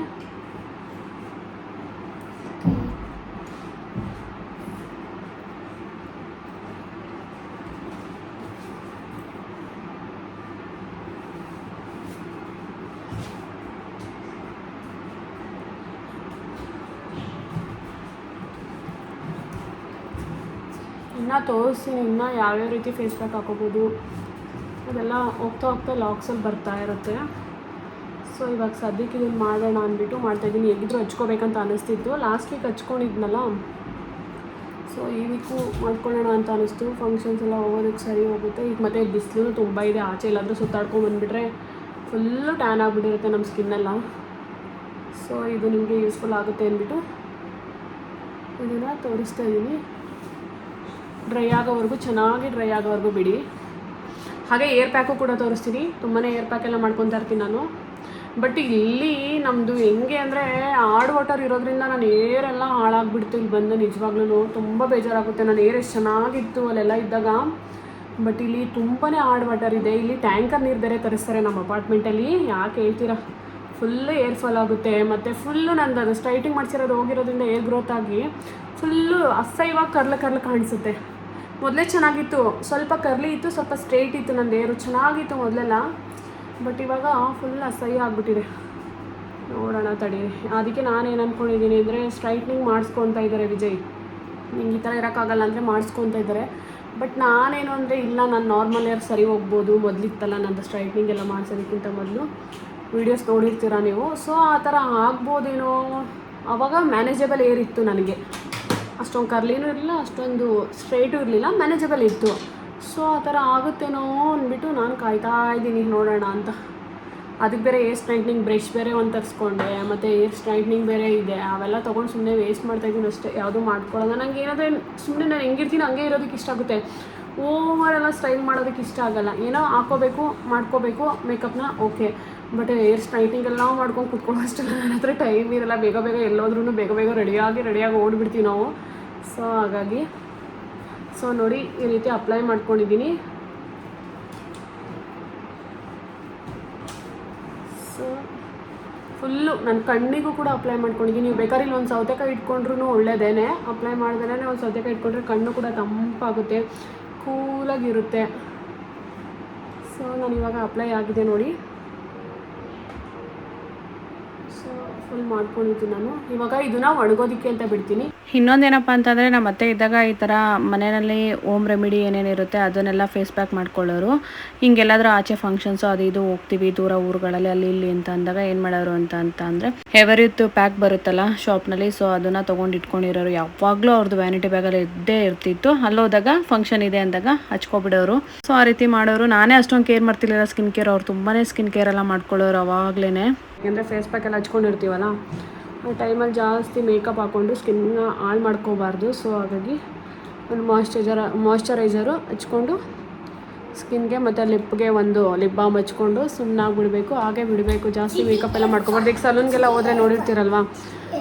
ಇನ್ನೂ ತೋರಿಸ್ತೀನಿ ಇನ್ನೂ ಯಾವ್ಯಾವ ರೀತಿ ಫೇಸ್ ಪ್ಯಾಕ್ ಹಾಕೋಬೋದು, ಅದೆಲ್ಲ ಹೋಗ್ತಾ ಲಾಗ್ಸಲ್ಲಿ ಬರ್ತಾ ಇರುತ್ತೆ. ಸೊ ಇವಾಗ ಸದ್ಯಕ್ಕೆ ಇದನ್ನು ಮಾಡೋಣ ಅಂದ್ಬಿಟ್ಟು ಮಾಡ್ತಾಯಿದ್ದೀನಿ. ಹೇಗಿದ್ರು ಹಚ್ಕೋಬೇಕಂತ ಅನ್ನಿಸ್ತಿತ್ತು. ಲಾಸ್ಟ್ ವೀಕ್ ಹಚ್ಕೊಂಡಿದ್ನಲ್ಲ, ಸೊ ಈ ವೀಕು ಮಾಡ್ಕೊಳ್ಳೋಣ ಅಂತ ಅನ್ನಿಸ್ತು. ಫಂಕ್ಷನ್ಸ್ ಎಲ್ಲ ಹೋಗೋದಕ್ಕೆ ಸರಿ ಹೋಗುತ್ತೆ. ಈಗ ಮತ್ತೆ ಬಿಸಿಲು ತುಂಬ ಇದೆ, ಆಚೆ ಎಲ್ಲಾದರೂ ಸುತ್ತಾಡ್ಕೊಂಡು ಬಂದುಬಿಟ್ರೆ ಫುಲ್ಲು ಟ್ಯಾನ್ ಆಗಿಬಿಟ್ಟಿರುತ್ತೆ ನಮ್ಮ ಸ್ಕಿನ್ನೆಲ್ಲ. ಸೊ ಇದು ನಿಮಗೆ ಯೂಸ್ಫುಲ್ ಆಗುತ್ತೆ ಅಂದ್ಬಿಟ್ಟು ಇದನ್ನು ತೋರಿಸ್ತಾ ಇದ್ದೀನಿ. ಡ್ರೈ ಆಗೋವರೆಗೂ, ಚೆನ್ನಾಗಿ ಡ್ರೈ ಆಗೋವರೆಗೂ ಬಿಡಿ. ಹಾಗೆ ಏರ್ ಪ್ಯಾಕು ಕೂಡ ತೋರಿಸ್ತೀನಿ. ತುಂಬಾ ಏರ್ ಪ್ಯಾಕ್ ಎಲ್ಲ ಮಾಡ್ಕೊತಾ ಇರ್ತೀನಿ ನಾನು. ಬಟ್ ಇಲ್ಲಿ ನಮ್ಮದು ಹೆಂಗೆ ಅಂದರೆ ಹಾರ್ಡ್ ವಾಟರ್ ಇರೋದ್ರಿಂದ ನಾನು ಏರೆಲ್ಲ ಹಾಳಾಗಿಬಿಡ್ತು ಇಲ್ಲಿ ಬಂದು. ನಿಜವಾಗ್ಲೂ ತುಂಬ ಬೇಜಾರಾಗುತ್ತೆ. ನಾನು ಏರ್ ಎಷ್ಟು ಚೆನ್ನಾಗಿತ್ತು ಅಲ್ಲೆಲ್ಲ ಇದ್ದಾಗ. ಬಟ್ ಇಲ್ಲಿ ತುಂಬಾ ಹಾರ್ಡ್ ವಾಟರ್ ಇದೆ. ಇಲ್ಲಿ ಟ್ಯಾಂಕರ್ ನೀರು ಬೇರೆ ತರಿಸ್ತಾರೆ ನಮ್ಮ ಅಪಾರ್ಟ್ಮೆಂಟಲ್ಲಿ. ಯಾಕೆ ಹೇಳ್ತೀರಾ, ಫುಲ್ಲು ಏರ್ ಫಾಲ್ ಆಗುತ್ತೆ. ಮತ್ತು ಫುಲ್ಲು ನಂದು ಅದು ಸ್ಟ್ರೈಟಿಂಗ್ ಮಾಡಿಸಿರೋದು ಹೋಗಿರೋದ್ರಿಂದ ಏರ್ ಗ್ರೋತ್ ಆಗಿ ಫುಲ್ಲು ಅಸಹ್ಯವಾಗಿ ಕರ್ಲು ಕಾಣಿಸುತ್ತೆ. ಮೊದಲೇ ಚೆನ್ನಾಗಿತ್ತು, ಸ್ವಲ್ಪ ಕರ್ಲಿ ಇತ್ತು, ಸ್ವಲ್ಪ ಸ್ಟ್ರೈಟ್ ಇತ್ತು ನಂದು ಏರು, ಚೆನ್ನಾಗಿತ್ತು ಮೊದಲೆಲ್ಲ. ಬಟ್ ಇವಾಗ ಫುಲ್ ಅಸಹ್ಯ ಆಗಿಬಿಟ್ಟಿದೆ. ನೋಡೋಣ ತಡೀರಿ. ಅದಕ್ಕೆ ನಾನೇನು ಅಂದ್ಕೊಂಡಿದ್ದೀನಿ ಅಂದರೆ ಸ್ಟ್ರೈಟ್ನಿಂಗ್ ಮಾಡಿಸ್ಕೊತಾ ಇದ್ದಾರೆ ವಿಜಯ್. ನಿಂಗೆ ಈ ಥರ ಇರೋಕ್ಕಾಗಲ್ಲ ಅಂದರೆ ಮಾಡಿಸ್ಕೊತಾ ಇದ್ದಾರೆ. ಬಟ್ ನಾನೇನು ಅಂದರೆ ಇಲ್ಲ, ನಾನು ನಾರ್ಮಲ್ ಏರ್ ಸರಿ ಹೋಗ್ಬೋದು. ಮೊದಲಿತ್ತಲ್ಲ ನಂದು ಸ್ಟ್ರೈಟ್ನಿಂಗ್ ಎಲ್ಲ ಮಾಡಿಸೋದಕ್ಕಿಂತ ಮೊದಲು ವೀಡಿಯೋಸ್ ನೋಡಿರ್ತೀರ ನೀವು. ಸೊ ಆ ಥರ ಆಗ್ಬೋದೇನೋ. ಆವಾಗ ಮ್ಯಾನೇಜಬಲ್ ಏರ್ ಇತ್ತು ನನಗೆ, ಅಷ್ಟೊಂದು ಕರ್ಲಿನೂ ಇರಲಿಲ್ಲ, ಅಷ್ಟೊಂದು ಸ್ಟ್ರೈಟು ಇರಲಿಲ್ಲ, ಮ್ಯಾನೇಜಬಲ್ ಇತ್ತು. ಸೊ ಆ ಥರ ಆಗುತ್ತೇನೋ ಅಂದ್ಬಿಟ್ಟು ನಾನು ಕಾಯ್ತಾ ಇದ್ದೀನಿ, ನೋಡೋಣ ಅಂತ. ಅದಕ್ಕೆ ಬೇರೆ ಏರ್ ಸ್ಟ್ರೈಟ್ನಿಂಗ್ ಬ್ರಷ್ ಬೇರೆ ಒಂದು ತರಿಸ್ಕೊಂಡೆ, ಮತ್ತು ಏರ್ ಸ್ಟ್ರೈಟ್ನಿಂಗ್ ಬೇರೆ ಇದೆ. ಅವೆಲ್ಲ ತೊಗೊಂಡು ಸುಮ್ಮನೆ ವೇಸ್ಟ್ ಮಾಡ್ತಾಯಿದ್ದೀನಿ ಅಷ್ಟೇ, ಯಾವುದೂ ಮಾಡ್ಕೊಳ್ಳೋದು. ನನಗೆ ಏನಾದರೆ ಸುಮ್ಮನೆ ನಾನು ಹೆಂಗಿರ್ತೀನಿ ಹಂಗೆ ಇರೋದಕ್ಕೆ ಇಷ್ಟ ಆಗುತ್ತೆ. ಓವರೆಲ್ಲ ಸ್ಟೈಲ್ ಮಾಡೋದಕ್ಕೆ ಇಷ್ಟ ಆಗೋಲ್ಲ. ಏನೋ ಹಾಕೋಬೇಕು, ಮಾಡ್ಕೋಬೇಕು ಮೇಕಪ್ನ, ಓಕೆ. ಬಟ್ ಏರ್ ಸ್ಟ್ರೈಟ್ನಿಂಗ್ ಎಲ್ಲ ಮಾಡ್ಕೊಂಡು ಕುತ್ಕೊಳ್ಳೋ ಅಷ್ಟು ನನ್ನ ಹತ್ರ ಟೈಮ್ ಇರಲ್ಲ. ಬೇಗ ಎಲ್ಲೋದ್ರೂ ಬೇಗ ರೆಡಿಯಾಗಿ ಓಡಿಬಿಡ್ತೀವಿ ನಾವು. ಸೊ ಹಾಗಾಗಿ ನೋಡಿ ಈ ರೀತಿ ಅಪ್ಲೈ ಮಾಡ್ಕೊಂಡಿದ್ದೀನಿ. ಸೊ ಫುಲ್ಲು ನನ್ನ ಕಣ್ಣಿಗೂ ಕೂಡ ಅಪ್ಲೈ ಮಾಡ್ಕೊಂಡಿದ್ದೀನಿ. ನೀವು ಬೇಕಾದ್ರೆ ಇಲ್ಲಿ ಒಂದು ಸೌತೆಕಾಯಿ ಇಟ್ಕೊಂಡ್ರೂ ಒಳ್ಳೆಯದೇನೆ. ಅಪ್ಲೈ ಮಾಡ್ದೇ ಒಂದು ಸೌತೆಕಾಯಿ ಇಟ್ಕೊಂಡ್ರೆ ಕಣ್ಣು ಕೂಡ ತಂಪಾಗುತ್ತೆ, ಕೂಲಾಗಿರುತ್ತೆ. ಸೊ ನಾನು ಇವಾಗ ಅಪ್ಲೈ ಆಗಿದೆ ನೋಡಿ. ಸೊ ಫುಲ್ ಮಾಡ್ಕೊಂಡಿದ್ದೀನಿ ನಾನು. ಇವಾಗ ಇದನ್ನು ಒಣಗೋದಕ್ಕೆ ಅಂತ ಬಿಡ್ತೀನಿ. ಇನ್ನೊಂದೇನಪ್ಪ ಅಂತಂದರೆ ನಮ್ಮ ಅತ್ತೆ ಇದ್ದಾಗ ಈ ಥರ ಮನೆಯಲ್ಲಿ ಹೋಮ್ ರೆಮಿಡಿ ಏನೇನಿರುತ್ತೆ ಅದನ್ನೆಲ್ಲ ಫೇಸ್ ಪ್ಯಾಕ್ ಮಾಡ್ಕೊಳ್ಳೋರು. ಹಿಂಗೆಲ್ಲಾದ್ರೂ ಆಚೆ ಫಂಕ್ಷನ್ಸು ಅದು ಇದು ಹೋಗ್ತೀವಿ ದೂರ ಊರುಗಳಲ್ಲಿ ಅಲ್ಲಿ ಇಲ್ಲಿ ಅಂತ ಅಂದಾಗ ಏನು ಮಾಡೋರು ಅಂತ ಅಂದರೆ ಎವರಿತ್ ಪ್ಯಾಕ್ ಬರುತ್ತಲ್ಲ ಶಾಪ್ನಲ್ಲಿ, ಸೊ ಅದನ್ನು ತೊಗೊಂಡು ಇಟ್ಕೊಂಡಿರೋರು. ಯಾವಾಗಲೂ ಅವ್ರದ್ದು ವ್ಯಾನಿಟಿ ಬ್ಯಾಗಲ್ಲಿ ಇದ್ದೇ ಇರ್ತಿತ್ತು. ಅಲ್ಲೋದಾಗ ಫಂಕ್ಷನ್ ಇದೆ ಅಂದಾಗ ಹಚ್ಕೊಬಿಡೋರು. ಸೊ ಆ ರೀತಿ ಮಾಡೋರು. ನಾನೇ ಅಷ್ಟೊಂದು ಕೇರ್ ಮಾಡ್ತಿರ್ಲಿಲ್ಲ ಸ್ಕಿನ್ ಕೇರ್. ಅವ್ರು ತುಂಬಾ ಸ್ಕಿನ್ ಕೇರ್ ಎಲ್ಲ ಮಾಡ್ಕೊಳ್ಳೋರು ಅವಾಗಲೇ. ಯಾಕೆಂದರೆ ಫೇಸ್ ಪ್ಯಾಕ್ ಎಲ್ಲ ಹಚ್ಕೊಂಡಿರ್ತೀವಲ್ಲ, ಆ ಟೈಮಲ್ಲಿ ಜಾಸ್ತಿ ಮೇಕಪ್ ಹಾಕ್ಕೊಂಡು ಸ್ಕಿನ್ನ ಹಾಳು ಮಾಡ್ಕೋಬಾರ್ದು. ಸೊ ಹಾಗಾಗಿ ಒಂದು ಮಾಯ್ಶ್ಚರೈಸರು ಹಚ್ಕೊಂಡು ಸ್ಕಿನ್ಗೆ ಮತ್ತು ಲಿಪ್ಗೆ ಒಂದು ಲಿಪ್ ಬಾಮ್ ಹಚ್ಕೊಂಡು ಸುಮ್ಮನಾಗಿ ಬಿಡಬೇಕು. ಹಾಗೆ ಬಿಡಬೇಕು, ಜಾಸ್ತಿ ಮೇಕಪ್ ಎಲ್ಲ ಮಾಡ್ಕೊಬಾರ್ದು. ಈಗ ಸಲೂನ್ಗೆಲ್ಲ ಹೋದರೆ ನೋಡಿರ್ತೀರಲ್ವ,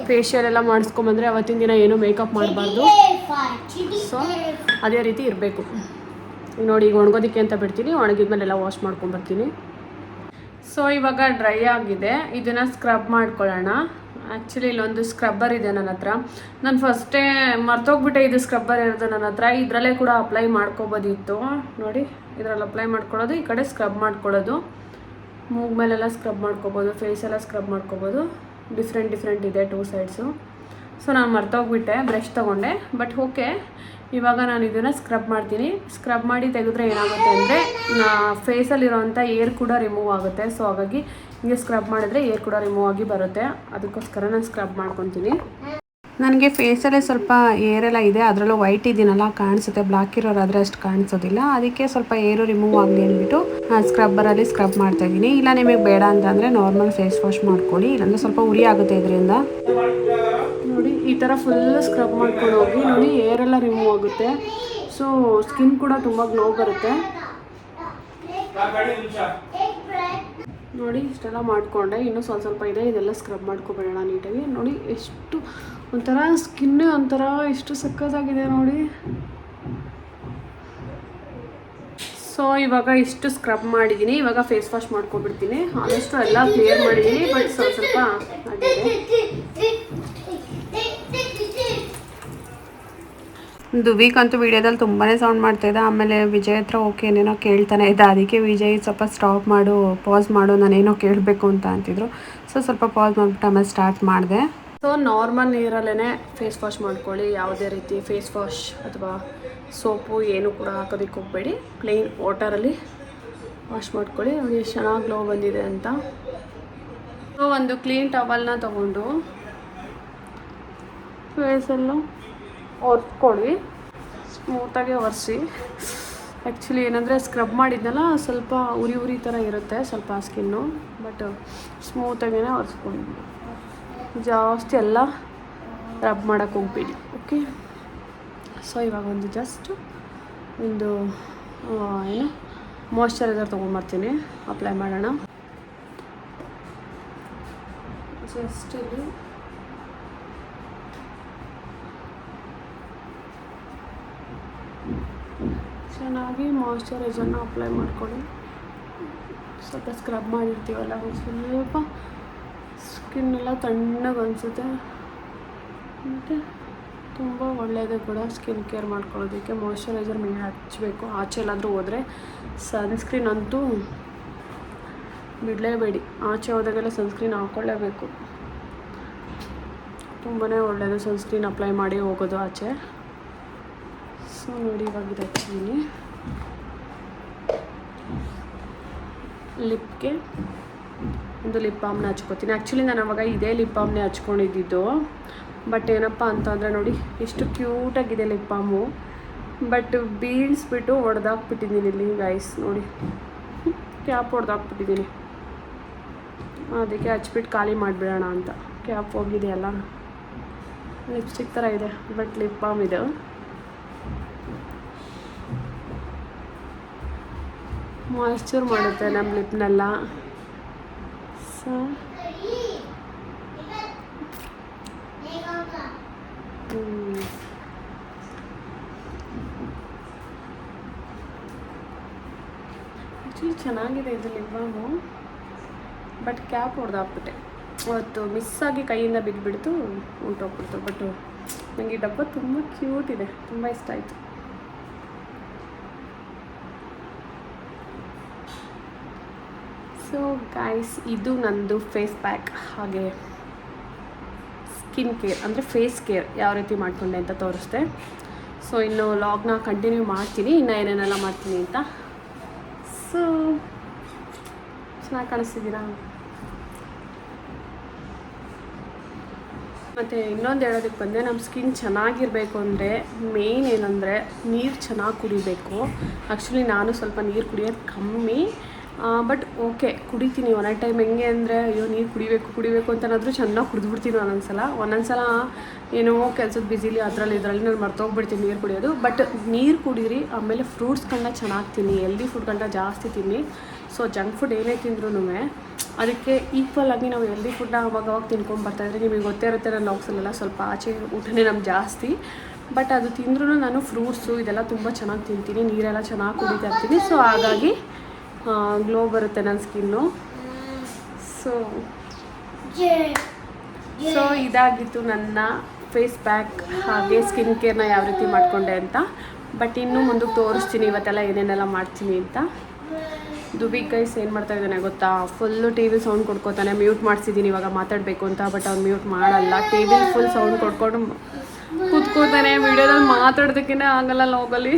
ಫೇಶಿಯಲ್ ಎಲ್ಲ ಮಾಡಿಸ್ಕೊಂಬಂದರೆ ಅವತ್ತಿನ ದಿನ ಏನೂ ಮೇಕಪ್ ಮಾಡಬಾರ್ದು. ಸೊ ಅದೇ ರೀತಿ ಇರಬೇಕು. ನೋಡಿ ಈಗ ಒಣಗೋದಕ್ಕೆ ಅಂತ ಬಿಡ್ತೀನಿ. ಒಣಗಿದ್ಮೇಲೆಲ್ಲ ವಾಶ್ ಮಾಡ್ಕೊಂಬರ್ತೀನಿ. ಸೊ ಇವಾಗ ಡ್ರೈ ಆಗಿದೆ. ಇದನ್ನು ಸ್ಕ್ರಬ್ ಮಾಡ್ಕೊಳ್ಳೋಣ. ಆ್ಯಕ್ಚುಲಿ ಇಲ್ಲೊಂದು ಸ್ಕ್ರಬ್ಬರ್ ಇದೆ ನನ್ನ ಹತ್ರ. ನಾನು ಫಸ್ಟೇ ಮರ್ತೋಗ್ಬಿಟ್ಟೆ ಇದು ಸ್ಕ್ರಬ್ಬರ್ ಇರೋದು ನನ್ನ ಹತ್ರ. ಇದರಲ್ಲೇ ಕೂಡ ಅಪ್ಲೈ ಮಾಡ್ಕೊಬೋದಿತ್ತು. ನೋಡಿ ಇದರಲ್ಲಿ ಅಪ್ಲೈ ಮಾಡ್ಕೊಳ್ಳೋದು, ಈ ಕಡೆ ಸ್ಕ್ರಬ್ ಮಾಡ್ಕೊಳ್ಳೋದು. ಮೂಗ್ ಮೇಲೆಲ್ಲ ಸ್ಕ್ರಬ್ ಮಾಡ್ಕೊಬೋದು, ಫೇಸೆಲ್ಲ ಸ್ಕ್ರಬ್ ಮಾಡ್ಕೊಬೋದು. ಡಿಫ್ರೆಂಟ್ ಇದೆ 2 ಸೈಡ್ಸು. ಸೊ ನಾನು ಮರ್ತೋಗ್ಬಿಟ್ಟೆ, ಬ್ರಷ್ ತೊಗೊಂಡೆ. ಬಟ್ ಓಕೆ, ಇವಾಗ ನಾನು ಇದನ್ನು ಸ್ಕ್ರಬ್ ಮಾಡ್ತೀನಿ. ಸ್ಕ್ರಬ್ ಮಾಡಿ ತೆಗೆದ್ರೆ ಏನಾಗುತ್ತೆ ಅಂದರೆ ಫೇಸಲ್ಲಿರೋವಂಥ ಏರ್ ಕೂಡ ರಿಮೂವ್ ಆಗುತ್ತೆ. ಸೊ ಹಾಗಾಗಿ ಹಿಂಗೆ ಸ್ಕ್ರಬ್ ಮಾಡಿದ್ರೆ ಏರ್ ಕೂಡ ರಿಮೂವ್ ಆಗಿ ಬರುತ್ತೆ. ಅದಕ್ಕೋಸ್ಕರ ನಾನು ಸ್ಕ್ರಬ್ ಮಾಡ್ಕೊತೀನಿ. ನನಗೆ ಫೇಸಲ್ಲೇ ಸ್ವಲ್ಪ ಏರೆಲ್ಲ ಇದೆ, ಅದರಲ್ಲೂ ವೈಟ್ ಇದೀನಲ್ಲ ಕಾಣಿಸುತ್ತೆ. ಬ್ಲ್ಯಾಕ್ ಇರೋರಾದರೆ ಅಷ್ಟು ಕಾಣಿಸೋದಿಲ್ಲ. ಅದಕ್ಕೆ ಸ್ವಲ್ಪ ಏರು ರಿಮೂವ್ ಆಗಲಿ ಅಂದ್ಬಿಟ್ಟು ಸ್ಕ್ರಬ್ಬರಲ್ಲಿ ಸ್ಕ್ರಬ್ ಮಾಡ್ತಾಯಿದ್ದೀನಿ. ಇಲ್ಲ ನಿಮಗೆ ಬೇಡ ಅಂತಂದರೆ ನಾರ್ಮಲ್ ಫೇಸ್ ವಾಶ್ ಮಾಡ್ಕೊಳ್ಳಿ, ಇಲ್ಲಾಂದರೆ ಸ್ವಲ್ಪ ಉರಿ ಆಗುತ್ತೆ ಇದರಿಂದ. ನೋಡಿ ಈ ಥರ ಫುಲ್ ಸ್ಕ್ರಬ್ ಮಾಡ್ಕೊಂಡು ಹೋಗಿ ನೋಡಿ ಏರೆಲ್ಲ ರಿಮೂವ್ ಆಗುತ್ತೆ. ಸೊ ಸ್ಕಿನ್ ಕೂಡ ತುಂಬ ಗ್ಲೋ ಬರುತ್ತೆ. ನೋಡಿ ಇಷ್ಟೆಲ್ಲ ಮಾಡಿಕೊಂಡೆ. ಇನ್ನೂ ಸ್ವಲ್ಪ ಇದೆ, ಇದೆಲ್ಲ ಸ್ಕ್ರಬ್ ಮಾಡ್ಕೊಬೇಡ ನೀಟಾಗಿ. ನೋಡಿ ಎಷ್ಟು ಒಂಥರ ಸ್ಕಿನ್ನೇ ಒಂಥರ ಎಷ್ಟು ಸಕ್ಕತ್ತಾಗಿದೆ ನೋಡಿ. ಸೊ ಇವಾಗ ಇಷ್ಟು ಸ್ಕ್ರಬ್ ಮಾಡಿದ್ದೀನಿ. ಇವಾಗ ಫೇಸ್ ವಾಶ್ ಮಾಡ್ಕೊಬಿಡ್ತೀನಿ. ಆದಷ್ಟು ಎಲ್ಲ ಕ್ಲಿಯರ್ ಮಾಡಿದ್ದೀನಿ, ಬಟ್ ಸ್ವಲ್ಪ ಆಗಿದೆ. ಒಂದು ವೀಕ್ ಅಂತೂ ವೀಡಿಯೋದಲ್ಲಿ ತುಂಬಾ ಸೌಂಡ್ ಮಾಡ್ತಾಯಿದ್ದೆ. ಆಮೇಲೆ ವಿಜಯ್ ಹತ್ರ ಓಕೆ ಏನೇನೋ ಕೇಳ್ತಾನೆ ಇದ್ದ. ಅದಕ್ಕೆ ವಿಜಯ್ ಸ್ವಲ್ಪ ಸ್ಟಾಪ್ ಮಾಡು, ಪಾಸ್ ಮಾಡು, ನಾನೇನೋ ಕೇಳಬೇಕು ಅಂತ ಅಂತಿದ್ರು. ಸೊ ಸ್ವಲ್ಪ ಪಾಸ್ ಮಾಡಿಬಿಟ್ಟು ಆಮೇಲೆ ಸ್ಟಾರ್ಟ್ ಮಾಡಿದೆ. ಸೊ ನಾರ್ಮಲ್ ನೀರಲ್ಲೇ ಫೇಸ್ ವಾಶ್ ಮಾಡ್ಕೊಳ್ಳಿ. ಯಾವುದೇ ರೀತಿ ಫೇಸ್ ವಾಶ್ ಅಥವಾ ಸೋಪು ಏನು ಕೂಡ ಹಾಕೋದಕ್ಕೆ ಹೋಗಬೇಡಿ. ಪ್ಲೇನ್ ವಾಟರಲ್ಲಿ ವಾಶ್ ಮಾಡ್ಕೊಳ್ಳಿ. ನೋಡಿ ಎಷ್ಟು ಚೆನ್ನಾಗಿ ಗ್ಲೋ ಬಂದಿದೆ ಅಂತ. ಸೊ ಒಂದು ಕ್ಲೀನ್ ಟವಲ್ನ ತೊಗೊಂಡು ಫೇಸೆಲ್ಲ ಒರೆಸ್ಕೊಳ್ಳಿ, ಸ್ಮೂತಾಗಿ ಒರೆಸಿ. ಆ್ಯಕ್ಚುಲಿ ಏನಂದರೆ ಸ್ಕ್ರಬ್ ಮಾಡಿದ್ನಲ್ಲ ಸ್ವಲ್ಪ ಉರಿ ಥರ ಇರುತ್ತೆ ಸ್ವಲ್ಪ ಸ್ಕಿನ್ನು, ಬಟ್ ಸ್ಮೂತಾಗೇ ಒರೆಸ್ಕೊಂಡಿದ್ವಿ. ಜಾಸ್ತಿ ಎಲ್ಲ ರಬ್ ಮಾಡೋಕ್ಕೆ ಹೋಗ್ಬೇಡಿ, ಓಕೆ. ಸೊ ಇವಾಗ ಒಂದು ಜಸ್ಟ್ ಒಂದು ಏನು ಮಾಯ್ಶ್ಚರೈಸರ್ ತೊಗೊಂಬರ್ತೀನಿ, ಅಪ್ಲೈ ಮಾಡೋಣ. ಜಸ್ಟ್ ಇಲ್ಲಿ ಚೆನ್ನಾಗಿ ಮಾಯ್ಶ್ಚರೈಸರ್ನ ಅಪ್ಲೈ ಮಾಡ್ಕೊಳ್ಳಿ. ಸ್ವಲ್ಪ ಸ್ಕ್ರಬ್ ಮಾಡಿರ್ತೀವಲ್ಲ ಸ್ವಲ್ಪ ಸ್ಕಿನ್ನೆಲ್ಲ ತಣ್ಣಗೆ ಅನಿಸುತ್ತೆ ಮತ್ತು ತುಂಬ ಒಳ್ಳೆಯದು ಕೂಡ ಸ್ಕಿನ್ ಕೇರ್ ಮಾಡ್ಕೊಳ್ಳೋದಕ್ಕೆ. ಮಾಯ್ಶ್ಚರೈಸರ್ ಮೇಲೆ ಹಚ್ಚಬೇಕು. ಆಚೆ ಎಲ್ಲಾದರೂ ಹೋದರೆ ಸನ್ಸ್ಕ್ರೀನ್ ಅಂತೂ ಬಿಡಲೇಬೇಡಿ, ಆಚೆ ಹೋದಾಗೆಲ್ಲ ಸನ್ಸ್ಕ್ರೀನ್ ಹಾಕ್ಕೊಳ್ಳೇಬೇಕು. ತುಂಬಾ ಒಳ್ಳೆಯದು ಸನ್ಸ್ಕ್ರೀನ್ ಅಪ್ಲೈ ಮಾಡಿ ಹೋಗೋದು ಆಚೆ. ಸೊ ನೋಡಿ ಇವಾಗ ಇದು ಹಚ್ಚಿದ್ದೀನಿ. ಲಿಪ್ಗೆ ಒಂದು ಲಿಪ್ ಬಾಮ್ನ ಹಚ್ಕೋತೀನಿ. ಆ್ಯಕ್ಚುಲಿ ನಾನು ಅವಾಗ ಇದೇ ಲಿಪ್ ಬಾಮ್ನೇ ಹಚ್ಕೊಂಡಿದ್ದು, ಬಟ್ ಏನಪ್ಪ ಅಂತಂದರೆ ನೋಡಿ ಎಷ್ಟು ಕ್ಯೂಟಾಗಿದೆ ಲಿಪ್ ಬಾಮು, ಬಟ್ ಬೀಳ್ಸ್ಬಿಟ್ಟು ಹೊಡೆದಾಕ್ಬಿಟ್ಟಿದ್ದೀನಿ ಇಲ್ಲಿ ಗೈಸ್. ನೋಡಿ ಕ್ಯಾಪ್ ಹೊಡೆದಾಕ್ಬಿಟ್ಟಿದ್ದೀನಿ, ಅದಕ್ಕೆ ಹಚ್ಬಿಟ್ಟು ಖಾಲಿ ಮಾಡಿಬಿಡೋಣ ಅಂತ. ಕ್ಯಾಪ್ ಹೋಗಿದೆಯಲ್ಲ, ಲಿಪ್ಸ್ಟಿಕ್ ಥರ ಇದೆ ಬಟ್ ಲಿಪ್ ಬಾಮ್ ಇದೆ. ಮಾಯ್ಶ್ಚರ್ ಮಾಡುತ್ತೆ ನಮ್ಮ ಲಿಪ್ನೆಲ್ಲ. ಸೊ ಆ್ಯಕ್ಚುಲಿ ಚೆನ್ನಾಗಿದೆ ಇದು ಲಿಪ್ ಬಾಮು, ಬಟ್ ಕ್ಯಾಪ್ ಹೊಡೆದಾಕ್ಬಿಟ್ಟೆ ಅವತ್ತು, ಮಿಸ್ಸಾಗಿ ಕೈಯಿಂದ ಬಿದ್ದುಬಿಡ್ತು, ಉಂಟೋಗ್ಬಿಡ್ತು. ಬಟ್ ನನಗೆ ಈ ಡಬ್ಬ ತುಂಬ ಕ್ಯೂಟ್ ಇದೆ, ತುಂಬ ಇಷ್ಟ ಆಯಿತು. ಸೊ ಗೈಸ್, ಇದು ನಂದು ಫೇಸ್ ಪ್ಯಾಕ್ ಹಾಗೆ ಸ್ಕಿನ್ ಕೇರ್ ಅಂದರೆ ಫೇಸ್ ಕೇರ್ ಯಾವ ರೀತಿ ಮಾಡಿಕೊಂಡೆ ಅಂತ ತೋರಿಸ್ದೆ. ಸೊ ಇನ್ನು ಲಾಗ್ನ ಕಂಟಿನ್ಯೂ ಮಾಡ್ತೀನಿ, ಇನ್ನು ಏನೇನೆಲ್ಲ ಮಾಡ್ತೀನಿ ಅಂತ. ಸೊ ಚೆನ್ನಾಗಿ ಕಾಣಿಸ್ತಿದ್ದೀರಾ? ಮತ್ತು ಇನ್ನೊಂದು ಹೇಳೋದಕ್ಕೆ ಬಂದರೆ, ನಮ್ಮ ಸ್ಕಿನ್ ಚೆನ್ನಾಗಿರಬೇಕು ಅಂದರೆ ಮೇಯ್ನ್ ಏನಂದರೆ ನೀರು ಚೆನ್ನಾಗಿ ಕುಡಿಬೇಕು. ಆ್ಯಕ್ಚುಲಿ ನಾನು ಸ್ವಲ್ಪ ನೀರು ಕುಡಿಯೋದು ಕಮ್ಮಿ, ಬಟ್ ಓಕೆ ಕುಡಿತೀನಿ ಒಂದೊಂದು ಟೈಮ್. ಹೆಂಗೆ ಅಂದರೆ ಅಯ್ಯೋ ನೀರು ಕುಡಿಬೇಕು ಅಂತನಾದರೂ ಚೆನ್ನಾಗಿ ಕುಡಿದ್ಬಿಡ್ತೀನಿ ಒಂದೊಂದ್ಸಲ ಏನೋ ಕೆಲಸದ ಬ್ಯುಸಿಲಿ ಇದರಲ್ಲಿ ನಾನು ಮರ್ತೋಗ್ಬಿಡ್ತೀನಿ ನೀರು ಕುಡಿಯೋದು. ಬಟ್ ನೀರು ಕುಡೀರಿ, ಆಮೇಲೆ ಫ್ರೂಟ್ಸ್ಗಳನ್ನ ಚೆನ್ನಾಗಿ ತಿನ್ನಿ, ಹೆಲ್ದಿ ಫುಡ್ಗಳನ್ನ ಜಾಸ್ತಿ ತಿನ್ನಿ. ಸೊ ಜಂಕ್ ಫುಡ್ ಏನೇ ತಿಂದ್ರೂ ಅದಕ್ಕೆ ಈಕ್ವಲ್ ಆಗಿ ನಾವು ಹೆಲ್ದಿ ಫುಡ್ನ ಅವಾಗ ತಿನ್ಕೊಂಬರ್ತಾಯಿದ್ರೆ, ನಿಮಗೆ ಗೊತ್ತೇ ಇರುತ್ತೆ ನನ್ನ ಲಾಗ್ಸಲ್ಲೆಲ್ಲ ಸ್ವಲ್ಪ ಆಚೆ ಊಟನೇ ನಮ್ಗೆ ಜಾಸ್ತಿ. ಬಟ್ ಅದು ತಿಂದ್ರೂ ನಾನು ಫ್ರೂಟ್ಸು ಇದೆಲ್ಲ ತುಂಬ ಚೆನ್ನಾಗಿ ತಿಂತೀನಿ, ನೀರೆಲ್ಲ ಚೆನ್ನಾಗಿ ಕುಡಿತಾ ಇರ್ತೀನಿ. ಸೊ ಹಾಗಾಗಿ ಗ್ಲೋ ಬರುತ್ತೆ ನನ್ನ ಸ್ಕಿನ್ನು. ಸೊ ಇದಾಗಿತ್ತು ನನ್ನ ಫೇಸ್ ಪ್ಯಾಕ್ ಹಾಗೆ ಸ್ಕಿನ್ ಕೇರ್ನ ಯಾವ ರೀತಿ ಮಾಡಿಕೊಂಡೆ ಅಂತ. ಬಟ್ ಇನ್ನೂ ಮುಂದಕ್ಕೆ ತೋರಿಸ್ತೀನಿ ಇವತ್ತೆಲ್ಲ ಏನೇನೆಲ್ಲ ಮಾಡ್ತೀನಿ ಅಂತ. ದುಬಿಗ್ ಗೈಸ್ ಏನು ಮಾಡ್ತಾ ಇದ್ದಾನೆ ಗೊತ್ತಾ, ಫುಲ್ಲು ಟಿ ವಿ ಸೌಂಡ್ ಕೊಡ್ಕೋತಾನೆ. ಮ್ಯೂಟ್ ಮಾಡಿಸಿದ್ದೀನಿ ಇವಾಗ ಮಾತಾಡಬೇಕು ಅಂತ, ಬಟ್ ಅವ್ನು ಮ್ಯೂಟ್ ಮಾಡಲ್ಲ. ಟಿ ವಿ ಫುಲ್ ಸೌಂಡ್ ಕೊಟ್ಕೊಂಡು ಕೂತ್ಕೋತಾನೆ. ವಿಡಿಯೋದಲ್ಲಿ ಮಾತಾಡೋದಕ್ಕೇ ಆಗಲ್ಲ ಲೋಗಲ್ಲಿ,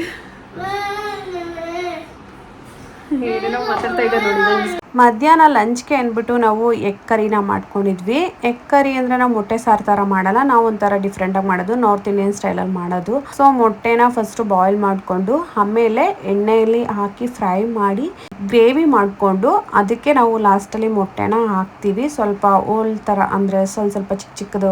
ಏನೇನೋ ಮಾತಾಡ್ತಾ ಇದ್ದೆ ನೋಡಿ. ಮಧ್ಯಾಹ್ನ ಲಂಚ್ಗೆ ಅಂದ್ಬಿಟ್ಟು ನಾವು ಎಗ್ ಕರಿನ ಮಾಡ್ಕೊಂಡಿದ್ವಿ. ಎಗ್ ಕರಿ ಅಂದರೆ ನಾವು ಮೊಟ್ಟೆ ಸಾರು ಥರ ಮಾಡಲ್ಲ, ನಾವು ಒಂಥರ ಡಿಫ್ರೆಂಟಾಗಿ ಮಾಡೋದು, ನಾರ್ತ್ ಇಂಡಿಯನ್ ಸ್ಟೈಲಲ್ಲಿ ಮಾಡೋದು. ಸೊ ಮೊಟ್ಟೆನ ಫಸ್ಟು ಬಾಯ್ಲ್ ಮಾಡಿಕೊಂಡು ಆಮೇಲೆ ಎಣ್ಣೆಯಲ್ಲಿ ಹಾಕಿ ಫ್ರೈ ಮಾಡಿ ಗ್ರೇವಿ ಮಾಡಿಕೊಂಡು ಅದಕ್ಕೆ ನಾವು ಲಾಸ್ಟಲ್ಲಿ ಮೊಟ್ಟೆನ ಹಾಕ್ತೀವಿ. ಸ್ವಲ್ಪ ಓಲ್ ಥರ ಅಂದರೆ ಸ್ವಲ್ಪ ಚಿಕ್ಕದು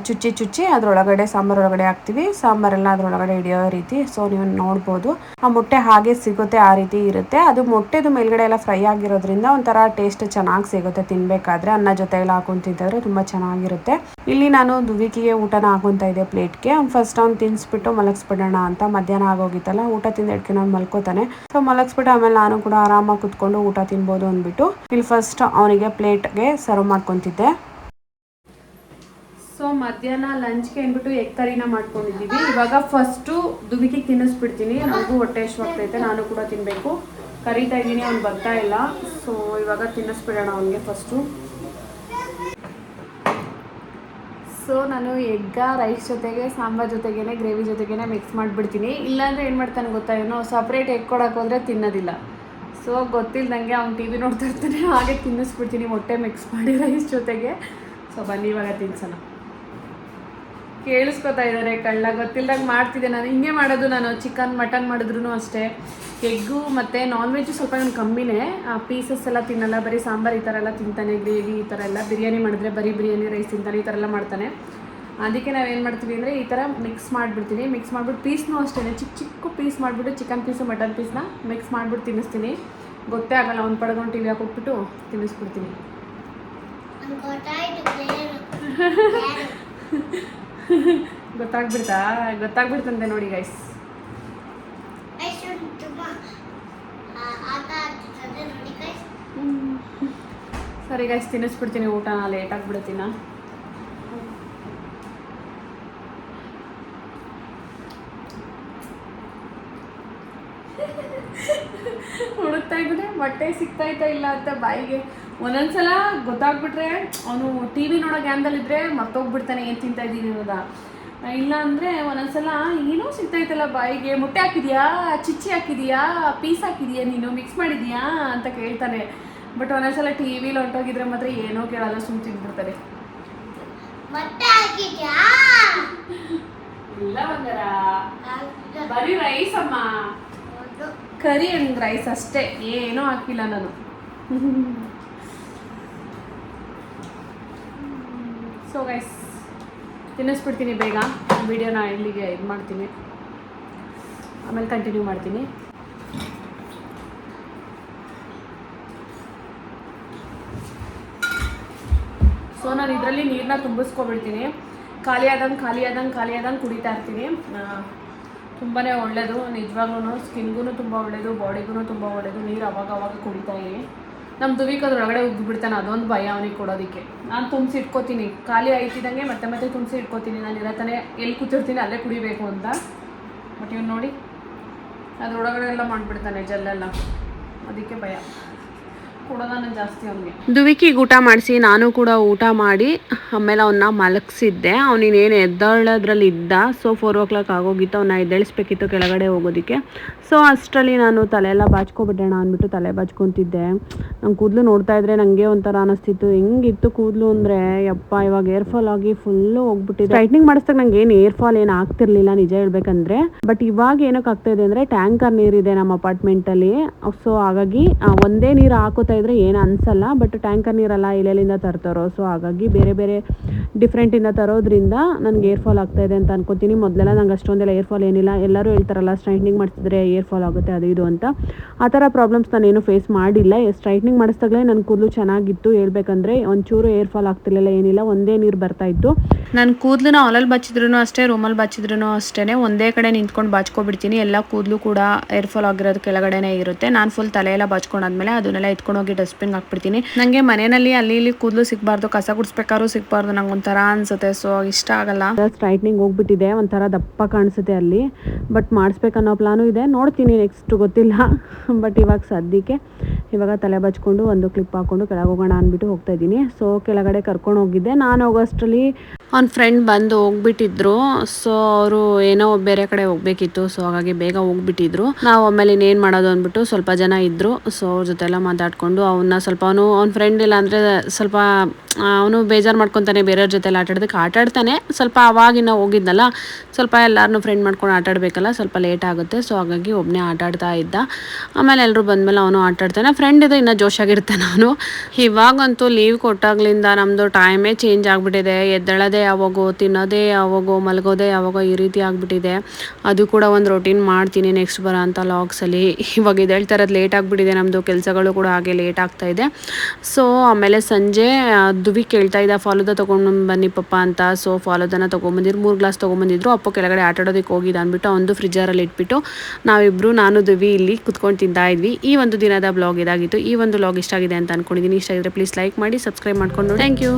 ಚುಚ್ಚಿ ಅದರೊಳಗಡೆ ಸಾಂಬಾರೊಳಗಡೆ ಹಾಕ್ತೀವಿ. ಸಾಂಬಾರೆಲ್ಲ ಅದರೊಳಗಡೆ ಹಿಡಿಯೋ ರೀತಿ. ಸೊ ನೀವು ನೋಡ್ಬೋದು ಆ ಮೊಟ್ಟೆ ಹಾಗೆ ಸಿಗುತ್ತೆ, ಆ ರೀತಿ ಇರುತ್ತೆ. ಅದು ಮೊಟ್ಟೆದು ಮೇಲ್ಗಡೆ ಎಲ್ಲ ಫ್ರೈ ಆಗಿರೋದ್ರಿಂದ ಒಂಥರ ಟೇಸ್ಟ್ ಚೆನ್ನಾಗಿ ಸಿಗುತ್ತೆ ತಿನ್ಬೇಕಾದ್ರೆ. ಅನ್ನ ಜೊತೆ ಎಲ್ಲ ಹಾಕೊಂಡು ತಿಂತಿದ್ರೆ ತುಂಬ ಚೆನ್ನಾಗಿರುತ್ತೆ. ಇಲ್ಲಿ ನಾನು ದುವಿಕಿಗೆ ಊಟನ ಹಾಕೊಂತ ಇದ್ದೆ ಪ್ಲೇಟ್ಗೆ. ಫಸ್ಟ್ ಅವ್ನು ತಿನ್ನಿಸ್ಬಿಟ್ಟು ಮಲಗಿಸ್ಬಿಡೋಣ ಅಂತ. ಮಧ್ಯಾಹ್ನ ಆಗೋಗಿತ್ತಲ್ಲ, ಊಟ ತಿಂದೆಡ್ಕೆ ನಾನು ಮಲ್ಕೋತಾನೆ. ಸೊ ಮಲಗಿಸ್ಬಿಟ್ಟು ಆಮೇಲೆ ನಾನು ಕೂಡ ಆರಾಮಾಗಿ ಕುತ್ಕೊಂಡು ಊಟ ತಿನ್ಬೋದು ಅಂದ್ಬಿಟ್ಟು ಇಲ್ಲಿ ಫಸ್ಟ್ ಅವನಿಗೆ ಪ್ಲೇಟ್ಗೆ ಸರ್ವ್ ಮಾಡ್ಕೊತಿದ್ದೆ. ಸೊ ಮಧ್ಯಾಹ್ನ ಲಂಚ್ಗೆ ಅಂದ್ಬಿಟ್ಟು ಎಗ್ ಕರಿನ ಮಾಡ್ಕೊಂಡಿದ್ದೀವಿ. ಇವಾಗ ಫಸ್ಟು ದುಬಿಕಿಗೆ ತಿನ್ನಿಸ್ಬಿಡ್ತೀನಿ, ನನಗೂ ಹೊಟ್ಟೆ ಹಶ್ವಾಗ್ತೈತೆ, ನಾನು ಕೂಡ ತಿನ್ನಬೇಕು. ಕರಿತಾ ಇದ್ದೀನಿ, ಅವ್ನು ಬರ್ತಾ ಇಲ್ಲ. ಸೊ ಇವಾಗ ತಿನ್ನಿಸ್ಬಿಡೋಣ ಅವನಿಗೆ ಫಸ್ಟು. ಸೊ ನಾನು ಎಗ್ಗ ರೈಸ್ ಜೊತೆಗೆ ಸಾಂಬಾರ್ ಜೊತೆಗೇ ಗ್ರೇವಿ ಜೊತೆಗೇ ಮಿಕ್ಸ್ ಮಾಡಿಬಿಡ್ತೀನಿ. ಇಲ್ಲಾಂದರೆ ಏನು ಮಾಡ್ತಾನೆ ಗೊತ್ತಾ, ಏನೋ ಸಪ್ರೇಟ್ ಎಗ್ ಕೊಡೋಕೆ ಹೋದರೆ ತಿನ್ನೋದಿಲ್ಲ. ಸೊ ಗೊತ್ತಿಲ್ಲದಂಗೆ ಅವ್ನು ಟಿ ವಿ ನೋಡ್ತಾ ಇರ್ತಾನೆ, ಹಾಗೆ ತಿನ್ನಿಸ್ಬಿಡ್ತೀನಿ ಮೊಟ್ಟೆ ಮಿಕ್ಸ್ ಮಾಡಿ ರೈಸ್ ಜೊತೆಗೆ. ಸೊ ಬನ್ನಿ ಇವಾಗ ತಿನ್ಸೋಣ. ಕೇಳಿಸ್ಕೊತಾ ಇದ್ದಾರೆ ಕಳ್ಳ. ಗೊತ್ತಿಲ್ದಾಗ ಮಾಡ್ತಿದ್ದೆ ನಾನು, ಹಿಂಗೆ ಮಾಡೋದು ನಾನು. ಚಿಕನ್ ಮಟನ್ ಮಾಡಿದ್ರು ಅಷ್ಟೇ. ಎಗ್ಗು ಮತ್ತು ನಾನ್ ವೆಜ್ಜು ಸ್ವಲ್ಪ ನಾನು ಕಮ್ಮಿನೇ. ಪೀಸಸ್ ಎಲ್ಲ ತಿನ್ನಲ್ಲ, ಬರೀ ಸಾಂಬಾರು ಈ ಥರ ಎಲ್ಲ ತಿಂತಾನೆ, ಗ್ರೇವಿ ಈ ಥರ ಎಲ್ಲ. ಬಿರಿಯಾನಿ ಮಾಡಿದ್ರೆ ಬರೀ ಬಿರಿಯಾನಿ ರೈಸ್ ತಿಂತಾನೆ, ಈ ಥರ ಎಲ್ಲ ಮಾಡ್ತಾನೆ. ಅದಕ್ಕೆ ನಾವೇನು ಮಾಡ್ತೀವಿ ಅಂದರೆ ಈ ಥರ ಮಿಕ್ಸ್ ಮಾಡಿಬಿಡ್ತೀನಿ. ಮಿಕ್ಸ್ ಮಾಡಿಬಿಟ್ಟು ಪೀಸ್ನೂ ಅಷ್ಟೇ ಚಿಕ್ಕ ಚಿಕ್ಕ ಪೀಸ್ ಮಾಡಿಬಿಟ್ಟು ಚಿಕನ್ ಪೀಸು ಮಟನ್ ಪೀಸ್ನ ಮಿಕ್ಸ್ ಮಾಡಿಬಿಟ್ಟು ತಿನ್ನಿಸ್ತೀನಿ. ಗೊತ್ತೇ ಆಗಲ್ಲ, ಒಂದು ಪಡ್ಕೊಂಡು ಟಿ ವಿ ಹಾಕೊಟ್ಬಿಟ್ಟು ತಿನ್ನಿಸ್ಬಿಡ್ತೀನಿ. ಗೊತ್ತಾಗ್ಬಿಡ್ತಂತೆ ನೋಡಿ ಗೈಸ್. ಸರಿ ಗೈಸ್, ತಿನ್ನಿಸ್ಬಿಡ್ತೀನಿ ಊಟನ, ಲೇಟ್ ಆಗಿಬಿಡ್ತೀನ. ಹುಡುಕ್ತಾ ಇದ್ರೆ ಮೊಟ್ಟೆ ಸಿಗ್ತಾಯ್ತಾ ಇಲ್ಲ ಅಂತ ಬಾಯಿಗೆ. ಒಂದೊಂದ್ಸಲ ಗೊತ್ತಾಗ್ಬಿಟ್ರೆ ಅವನು ಟಿ ವಿ ನೋಡೋ ಗ್ಯಾನ್ದಲ್ಲಿದ್ದರೆ ಮರ್ತೋಗ್ಬಿಡ್ತಾನೆ ಏನು ತಿಂತಾ ಇದ್ದೀನಿ ಅನ್ನೋದ. ಇಲ್ಲ ಅಂದರೆ ಒಂದೊಂದ್ಸಲ ಏನೋ ಸಿಗ್ತಾಯ್ತಲ್ಲ ಬಾಯಿಗೆ. ಮೊಟ್ಟೆ ಹಾಕಿದ್ಯಾ, ಚಿಚ್ಚಿ ಹಾಕಿದೀಯಾ, ಪೀಸ್ ಹಾಕಿದೀಯಾ, ನೀನು ಮಿಕ್ಸ್ ಮಾಡಿದೀಯಾ ಅಂತ ಕೇಳ್ತಾನೆ. ಬಟ್ ಒಂದೊಂದ್ಸಲ ಟಿ ವಿಲಿ ಹೊಂಟೋಗಿದ್ರೆ ಮಾತ್ರ ಏನೋ ಕೇಳಲ್ಲ, ಸುಮ್ಮನೆ ತಿಂದ್ಬಿಡ್ತಾರೆ. ಇಲ್ಲ ಬಂಗಾರ, ಬರೀ ರೈಸ್ ಅಮ್ಮ, ಕರಿ ಅಂಡ್ ರೈಸ್ ಅಷ್ಟೇ, ಏನೂ ಹಾಕಿಲ್ಲ ನಾನು. ಸೊ ಗೈಸ್, ತಿನ್ನಿಸ್ಬಿಡ್ತೀನಿ ಬೇಗ. ವಿಡಿಯೋನ ಇಲ್ಲಿಗೆ ಇದು ಮಾಡ್ತೀನಿ, ಆಮೇಲೆ ಕಂಟಿನ್ಯೂ ಮಾಡ್ತೀನಿ. ಸೊ ನಾನು ಇದರಲ್ಲಿ ನೀರನ್ನ ತುಂಬಿಸ್ಕೊಬಿಡ್ತೀನಿ. ಖಾಲಿ ಆದಂಗೆ ಕುಡಿತಾ ಇರ್ತೀನಿ. ತುಂಬಾ ಒಳ್ಳೆಯದು ನಿಜವಾಗ್ಲೂ, ಸ್ಕಿನ್ಗೂ ತುಂಬ ಒಳ್ಳೆಯದು, ಬಾಡಿಗೂ ತುಂಬ ಒಳ್ಳೆಯದು. ನೀರು ಅವಾಗ ಕುಡಿತಾ ಇರಿ. ನಮ್ಮ ದುವಿಕ್ ಅದ್ರೊಳಗಡೆ ಉಗ್ಬಿಡ್ತಾನೆ, ಅದೊಂದು ಭಯ ಅವನಿಗೆ ಕೊಡೋದಕ್ಕೆ. ನಾನು ತುಂಬಿಸಿ ಇಟ್ಕೋತೀನಿ, ಖಾಲಿ ಆಯ್ತಿದ್ದಂಗೆ ಮತ್ತೆ ತುಂಬಿಸಿ ಇಟ್ಕೋತೀನಿ. ನಾನು ಇರತ್ತಾನೆ ಎಲ್ಲಿ ಕೂತಿರ್ತೀನಿ ಅಲ್ಲೇ ಕುಡಿಬೇಕು ಅಂತ. ಬಟ್ ಇವ್ನು ನೋಡಿ ಅದ್ರೊಳಗಡೆ ಎಲ್ಲ ಮಾಡಿಬಿಡ್ತಾನೆ ಜಲ್ಲೆಲ್ಲ, ಅದಕ್ಕೆ ಭಯ ಕೊಡೋದಾನ ಜಾಸ್ತಿ ಅವನಿಗೆ. ದುವಿಕಿಗೆ ಊಟ ಮಾಡಿಸಿ ನಾನು ಕೂಡ ಊಟ ಮಾಡಿ ಆಮೇಲೆ ಅವನ್ನ ಮಲಗಿಸಿದ್ದೆ. ಅವನಿನೇನು ಎದ್ದೇಳೋದ್ರಲ್ಲಿ ಇದ್ದ. ಸೊ 4 o'clock ಆಗೋಗಿತ್ತು, ಅವನ್ನ ಎದ್ದೇಳಿಸ್ಬೇಕಿತ್ತು ಕೆಳಗಡೆ ಹೋಗೋದಕ್ಕೆ. ಸೊ ಅಷ್ಟರಲ್ಲಿ ನಾನು ತಲೆಯೆಲ್ಲ ಬಾಚ್ಕೊಬಿಟ್ಟೋಣ ಅಂದ್ಬಿಟ್ಟು ತಲೆ ಬಾಚ್ಕೊತಿದ್ದೆ. ನಂಗೆ ಕೂದಲು ನೋಡ್ತಾ ಇದ್ರೆ ನನಗೆ ಒಂಥರ ಅನ್ನಿಸ್ತಿತ್ತು. ಹೆಂಗಿತ್ತು ಕೂದಲು ಅಂದರೆ ಯಪ್ಪ, ಇವಾಗ ಏರ್ ಫಾಲ್ ಆಗಿ ಫುಲ್ಲು ಹೋಗ್ಬಿಟ್ಟಿದೆ. ಸ್ಟ್ರೈಟ್ನಿಂಗ್ ಮಾಡಿಸ್ದಾಗ ನಂಗೆ ಏನು ಏರ್ ಫಾಲ್ ಏನು ಆಗ್ತಿರ್ಲಿಲ್ಲ ನಿಜ ಹೇಳ್ಬೇಕಂದ್ರೆ. ಬಟ್ ಇವಾಗ ಏನಕ್ಕೆ ಆಗ್ತಾ ಇದೆ ಅಂದರೆ ಟ್ಯಾಂಕರ್ ನೀರಿದೆ ನಮ್ಮ ಅಪಾರ್ಟ್ಮೆಂಟಲ್ಲಿ. ಸೊ ಹಾಗಾಗಿ ಒಂದೇ ನೀರು ಹಾಕೋತಾ ಇದ್ರೆ ಏನು ಅನ್ಸಲ್ಲ. ಬಟ್ ಟ್ಯಾಂಕರ್ ನೀರೆಲ್ಲ ಎಲ್ಲೆಲ್ಲಿಂದ ತರ್ತಾರೋ, ಸೊ ಹಾಗಾಗಿ ಬೇರೆ ಡಿಫ್ರೆಂಟಿಂದ ತರೋದ್ರಿಂದ ನನಗೆ ಏರ್ ಫಾಲ್ ಆಗ್ತಾ ಇದೆ ಅಂತ ಅನ್ಕೋತೀನಿ. ಮೊದಲೆಲ್ಲ ನಂಗೆ ಅಷ್ಟೊಂದೆಲ್ಲ ಏರ್ ಫಾಲ್ ಏನಿಲ್ಲ. ಎಲ್ಲರೂ ಹೇಳ್ತಾರಲ್ಲ ಸ್ಟ್ರೈಟ್ನಿಂಗ್ ಮಾಡಿಸಿದ್ರೆ ಏರ್ ಫಾಲ್ ಆಗುತ್ತೆ ಅದು ಇದು ಅಂತ. ಆ ಥರ ಪ್ರಾಬ್ಲಮ್ಸ್ ನಾನೇನು ಫೇಸ್ ಮಾಡಿಲ್ಲ. ಸ್ಟ್ರೈಟ್ನಿಂಗ್ ಮಾಡಿಸ್ದಾಗಲೇ ನನ್ನ ಕೂದಲು ಚೆನ್ನಾಗಿತ್ತು ಹೇಳ್ಬೇಕಂದ್ರೆ. ಒಂಚೂರು ಏರ್ ಫಾಲ್ ಆಗ್ತಿರ್ಲಿಲ್ಲ, ಏನಿಲ್ಲ, ಒಂದೇ ನೀರು ಬರ್ತಾ ಇತ್ತು. ನನ್ನ ಕೂದಲನ್ನ ಹಾಲಲ್ಲಿ ಬಚ್ಚಿದ್ರೂ ಅಷ್ಟೇ, ರೂಮಲ್ಲಿ ಬಚ್ಚಿದ್ರೂ ಅಷ್ಟೇ ಒಂದೇ ಕಡೆ ನಿಂತ್ಕೊಂಡು ಬಾಚ್ಕೊಬಿಡ್ತೀನಿ. ಎಲ್ಲ ಕೂದಲು ಕೂಡ ಏರ್ ಫಾಲ್ ಆಗಿರೋದು ಕೆಳಗಡೆನೇ ಇರುತ್ತೆ. ನಾನು ಫುಲ್ ತಲೆಯೆಲ್ಲ ಬಾಚ್ಕೊಂಡಾದ್ಮೇಲೆ ಅದನ್ನೆಲ್ಲ ಎತ್ಕೊಂಡೋಗಿ ಡಸ್ಟ್ಬಿನ್ಗೆ ಹಾಕ್ಬಿಡ್ತೀನಿ. ನನಗೆ ಮನೆಯಲ್ಲಿ ಅಲ್ಲಿ ಇಲ್ಲಿ ಕೂದಲು ಸಿಗಬಾರ್ದು, ಕಸ ಗುಡಿಸ್ಬೇಕಾದ್ರೂ ಸಿಗಬಾರ್ದು, ನಂಗೆ ಒಂಥರ ಅನ್ಸುತ್ತೆ. ಸೊ ಇಷ್ಟ ಆಗಲ್ಲ. ಸ್ಟ್ರೈಟ್ನಿಂಗ್ ಹೋಗ್ಬಿಟ್ಟಿದೆ, ಒಂಥರ ದಪ್ಪ ಕಾಣಿಸುತ್ತೆ ಅಲ್ಲಿ. ಬಟ್ ಮಾಡಿಸ್ಬೇಕನ್ನೋ ಪ್ಲಾನು ಇದೆ, ನೋಡ್ತೀನಿ ನೆಕ್ಸ್ಟ್, ಗೊತ್ತಿಲ್ಲ. ಬಟ್ ಇವಾಗ ಸದ್ಯಕ್ಕೆ ತಲೆ ಬಚ್ಕೊಂಡು ಒಂದು ಕ್ಲಿಪ್ ಹಾಕ್ಕೊಂಡು ಕೆಳಗೆ ಹೋಗೋಣ ಅಂದ್ಬಿಟ್ಟು ಹೋಗ್ತಾ ಇದ್ದೀನಿ. ಸೊ ಕೆಳಗಡೆ ಕರ್ಕೊಂಡು ಹೋಗಿದ್ದೆ. ನಾನು ಹೋಗೋಷ್ಟರಲ್ಲಿ ಅವ್ನ ಫ್ರೆಂಡ್ ಬಂದು ಹೋಗ್ಬಿಟ್ಟಿದ್ರು. ಸೊ ಅವರು ಏನೋ ಬೇರೆ ಕಡೆ ಹೋಗ್ಬೇಕಿತ್ತು. ಸೊ ಹಾಗಾಗಿ ಬೇಗ ಹೋಗ್ಬಿಟ್ಟಿದ್ರು. ನಾವು ಆಮೇಲೆ ಇನ್ನೇನು ಮಾಡೋದು ಅಂದ್ಬಿಟ್ಟು ಸ್ವಲ್ಪ ಜನ ಇದ್ದರು. ಸೊ ಅವ್ರ ಜೊತೆ ಎಲ್ಲ ಮಾತಾಡ್ಕೊಂಡು ಅವನ್ನ ಸ್ವಲ್ಪ ಅವ್ನ ಫ್ರೆಂಡ್ ಇಲ್ಲ ಅಂದರೆ ಸ್ವಲ್ಪ ಅವನು ಬೇಜಾರು ಮಾಡ್ಕೊತಾನೆ. ಬೇರೆಯವ್ರ ಜೊತೆ ಎಲ್ಲ ಆಟಾಡ್ತಾನೆ. ಸ್ವಲ್ಪ ಅವಾಗಿನ ಹೋಗಿದ್ನಲ್ಲ, ಸ್ವಲ್ಪ ಎಲ್ಲರನ್ನೂ ಫ್ರೆಂಡ್ ಮಾಡ್ಕೊಂಡು ಆಟಾಡಬೇಕಲ್ಲ, ಸ್ವಲ್ಪ ಲೇಟ್ ಆಗುತ್ತೆ. ಸೊ ಹಾಗಾಗಿ ಒಬ್ಬನೇ ಆಟಾಡ್ತಾ ಇದ್ದ. ಆಮೇಲೆ ಎಲ್ಲರೂ ಬಂದಮೇಲೆ ಅವನು ಆಟಾಡ್ತಾನೆ. ಫ್ರೆಂಡ್ ಇದು ಇನ್ನೂ ಜೋಶಾಗಿರ್ತಾನೆ ಅವನು. ಇವಾಗಂತೂ ಲೀವ್ ಕೊಟ್ಟಾಗ್ಲಿಂದ ನಮ್ಮದು ಟೈಮೇ ಚೇಂಜ್ ಆಗಿಬಿಟ್ಟಿದೆ. ಎದ್ದೇಳೋದೇ ಯಾವಾಗೋ, ತಿನ್ನೋದೇ ಯಾವಾಗೋ, ಮಲಗೋದೇ ಯಾವಾಗೋ, ಈ ರೀತಿ ಆಗಿಬಿಟ್ಟಿದೆ. ಅದು ಕೂಡ ಒಂದು ರೊಟೀನ್ ಮಾಡ್ತೀನಿ ನೆಕ್ಸ್ಟ್ ಬರೋ ಅಂಥ ಲಾಗ್ಸಲ್ಲಿ. ಇವಾಗ ಎದ್ದೇಳ್ತಾ ಇರೋದು ಲೇಟ್ ಆಗಿಬಿಟ್ಟಿದೆ. ನಮ್ಮದು ಕೆಲಸಗಳು ಕೂಡ ಹಾಗೆ ಲೇಟ್ ಆಗ್ತಾಯಿದೆ. ಸೊ ಆಮೇಲೆ ಸಂಜೆ ದುವಿ ಕೇಳ್ತಾ ಇದ್ದ ಫಾಲೂದ ತೊಗೊಂಡು ಬನ್ನಿ ಪಪ್ಪ ಅಂತ. ಸೊ ಫಾಲೂದನ ತೊಗೊಂಬಂದಿದ್ರು, 3 ಗ್ಲಾಸ್ ತೊಗೊಂಬಂದಿದ್ರು. ಅಪ್ಪ ಕೆಳಗಡೆ ಆಟಾಡೋದಕ್ಕೆ ಹೋಗಿದ್ದ ಅಂದ್ಬಿಟ್ಟು ಒಂದು ಫ್ರಿಜ್ಜರಲ್ಲಿ ಇಟ್ಬಿಟ್ಟು ನಾವಿಬ್ಬರು, ನಾನು ದುವಿ ಇಲ್ಲಿ ಕುತ್ಕೊಂಡು ತಿಂತಾ ಇದ್ವಿ. ಈ ಒಂದು ದಿನದ ಬ್ಲಾಗ್ ಇದಾಗಿತ್ತು. ಈ ಒಂದು ಬ್ಲಾಗ್ ಇಷ್ಟ ಆಗಿದೆ ಅಂತ ಅನ್ಕೊಂಡಿದ್ದೀನಿ. ಇಷ್ಟ ಆಗಿದ್ರೆ ಪ್ಲೀಸ್ ಲೈಕ್ ಮಾಡಿ, ಸಬ್ಸ್ಕ್ರೈಬ್ ಮಾಡ್ಕೊಂಡು. Thank you.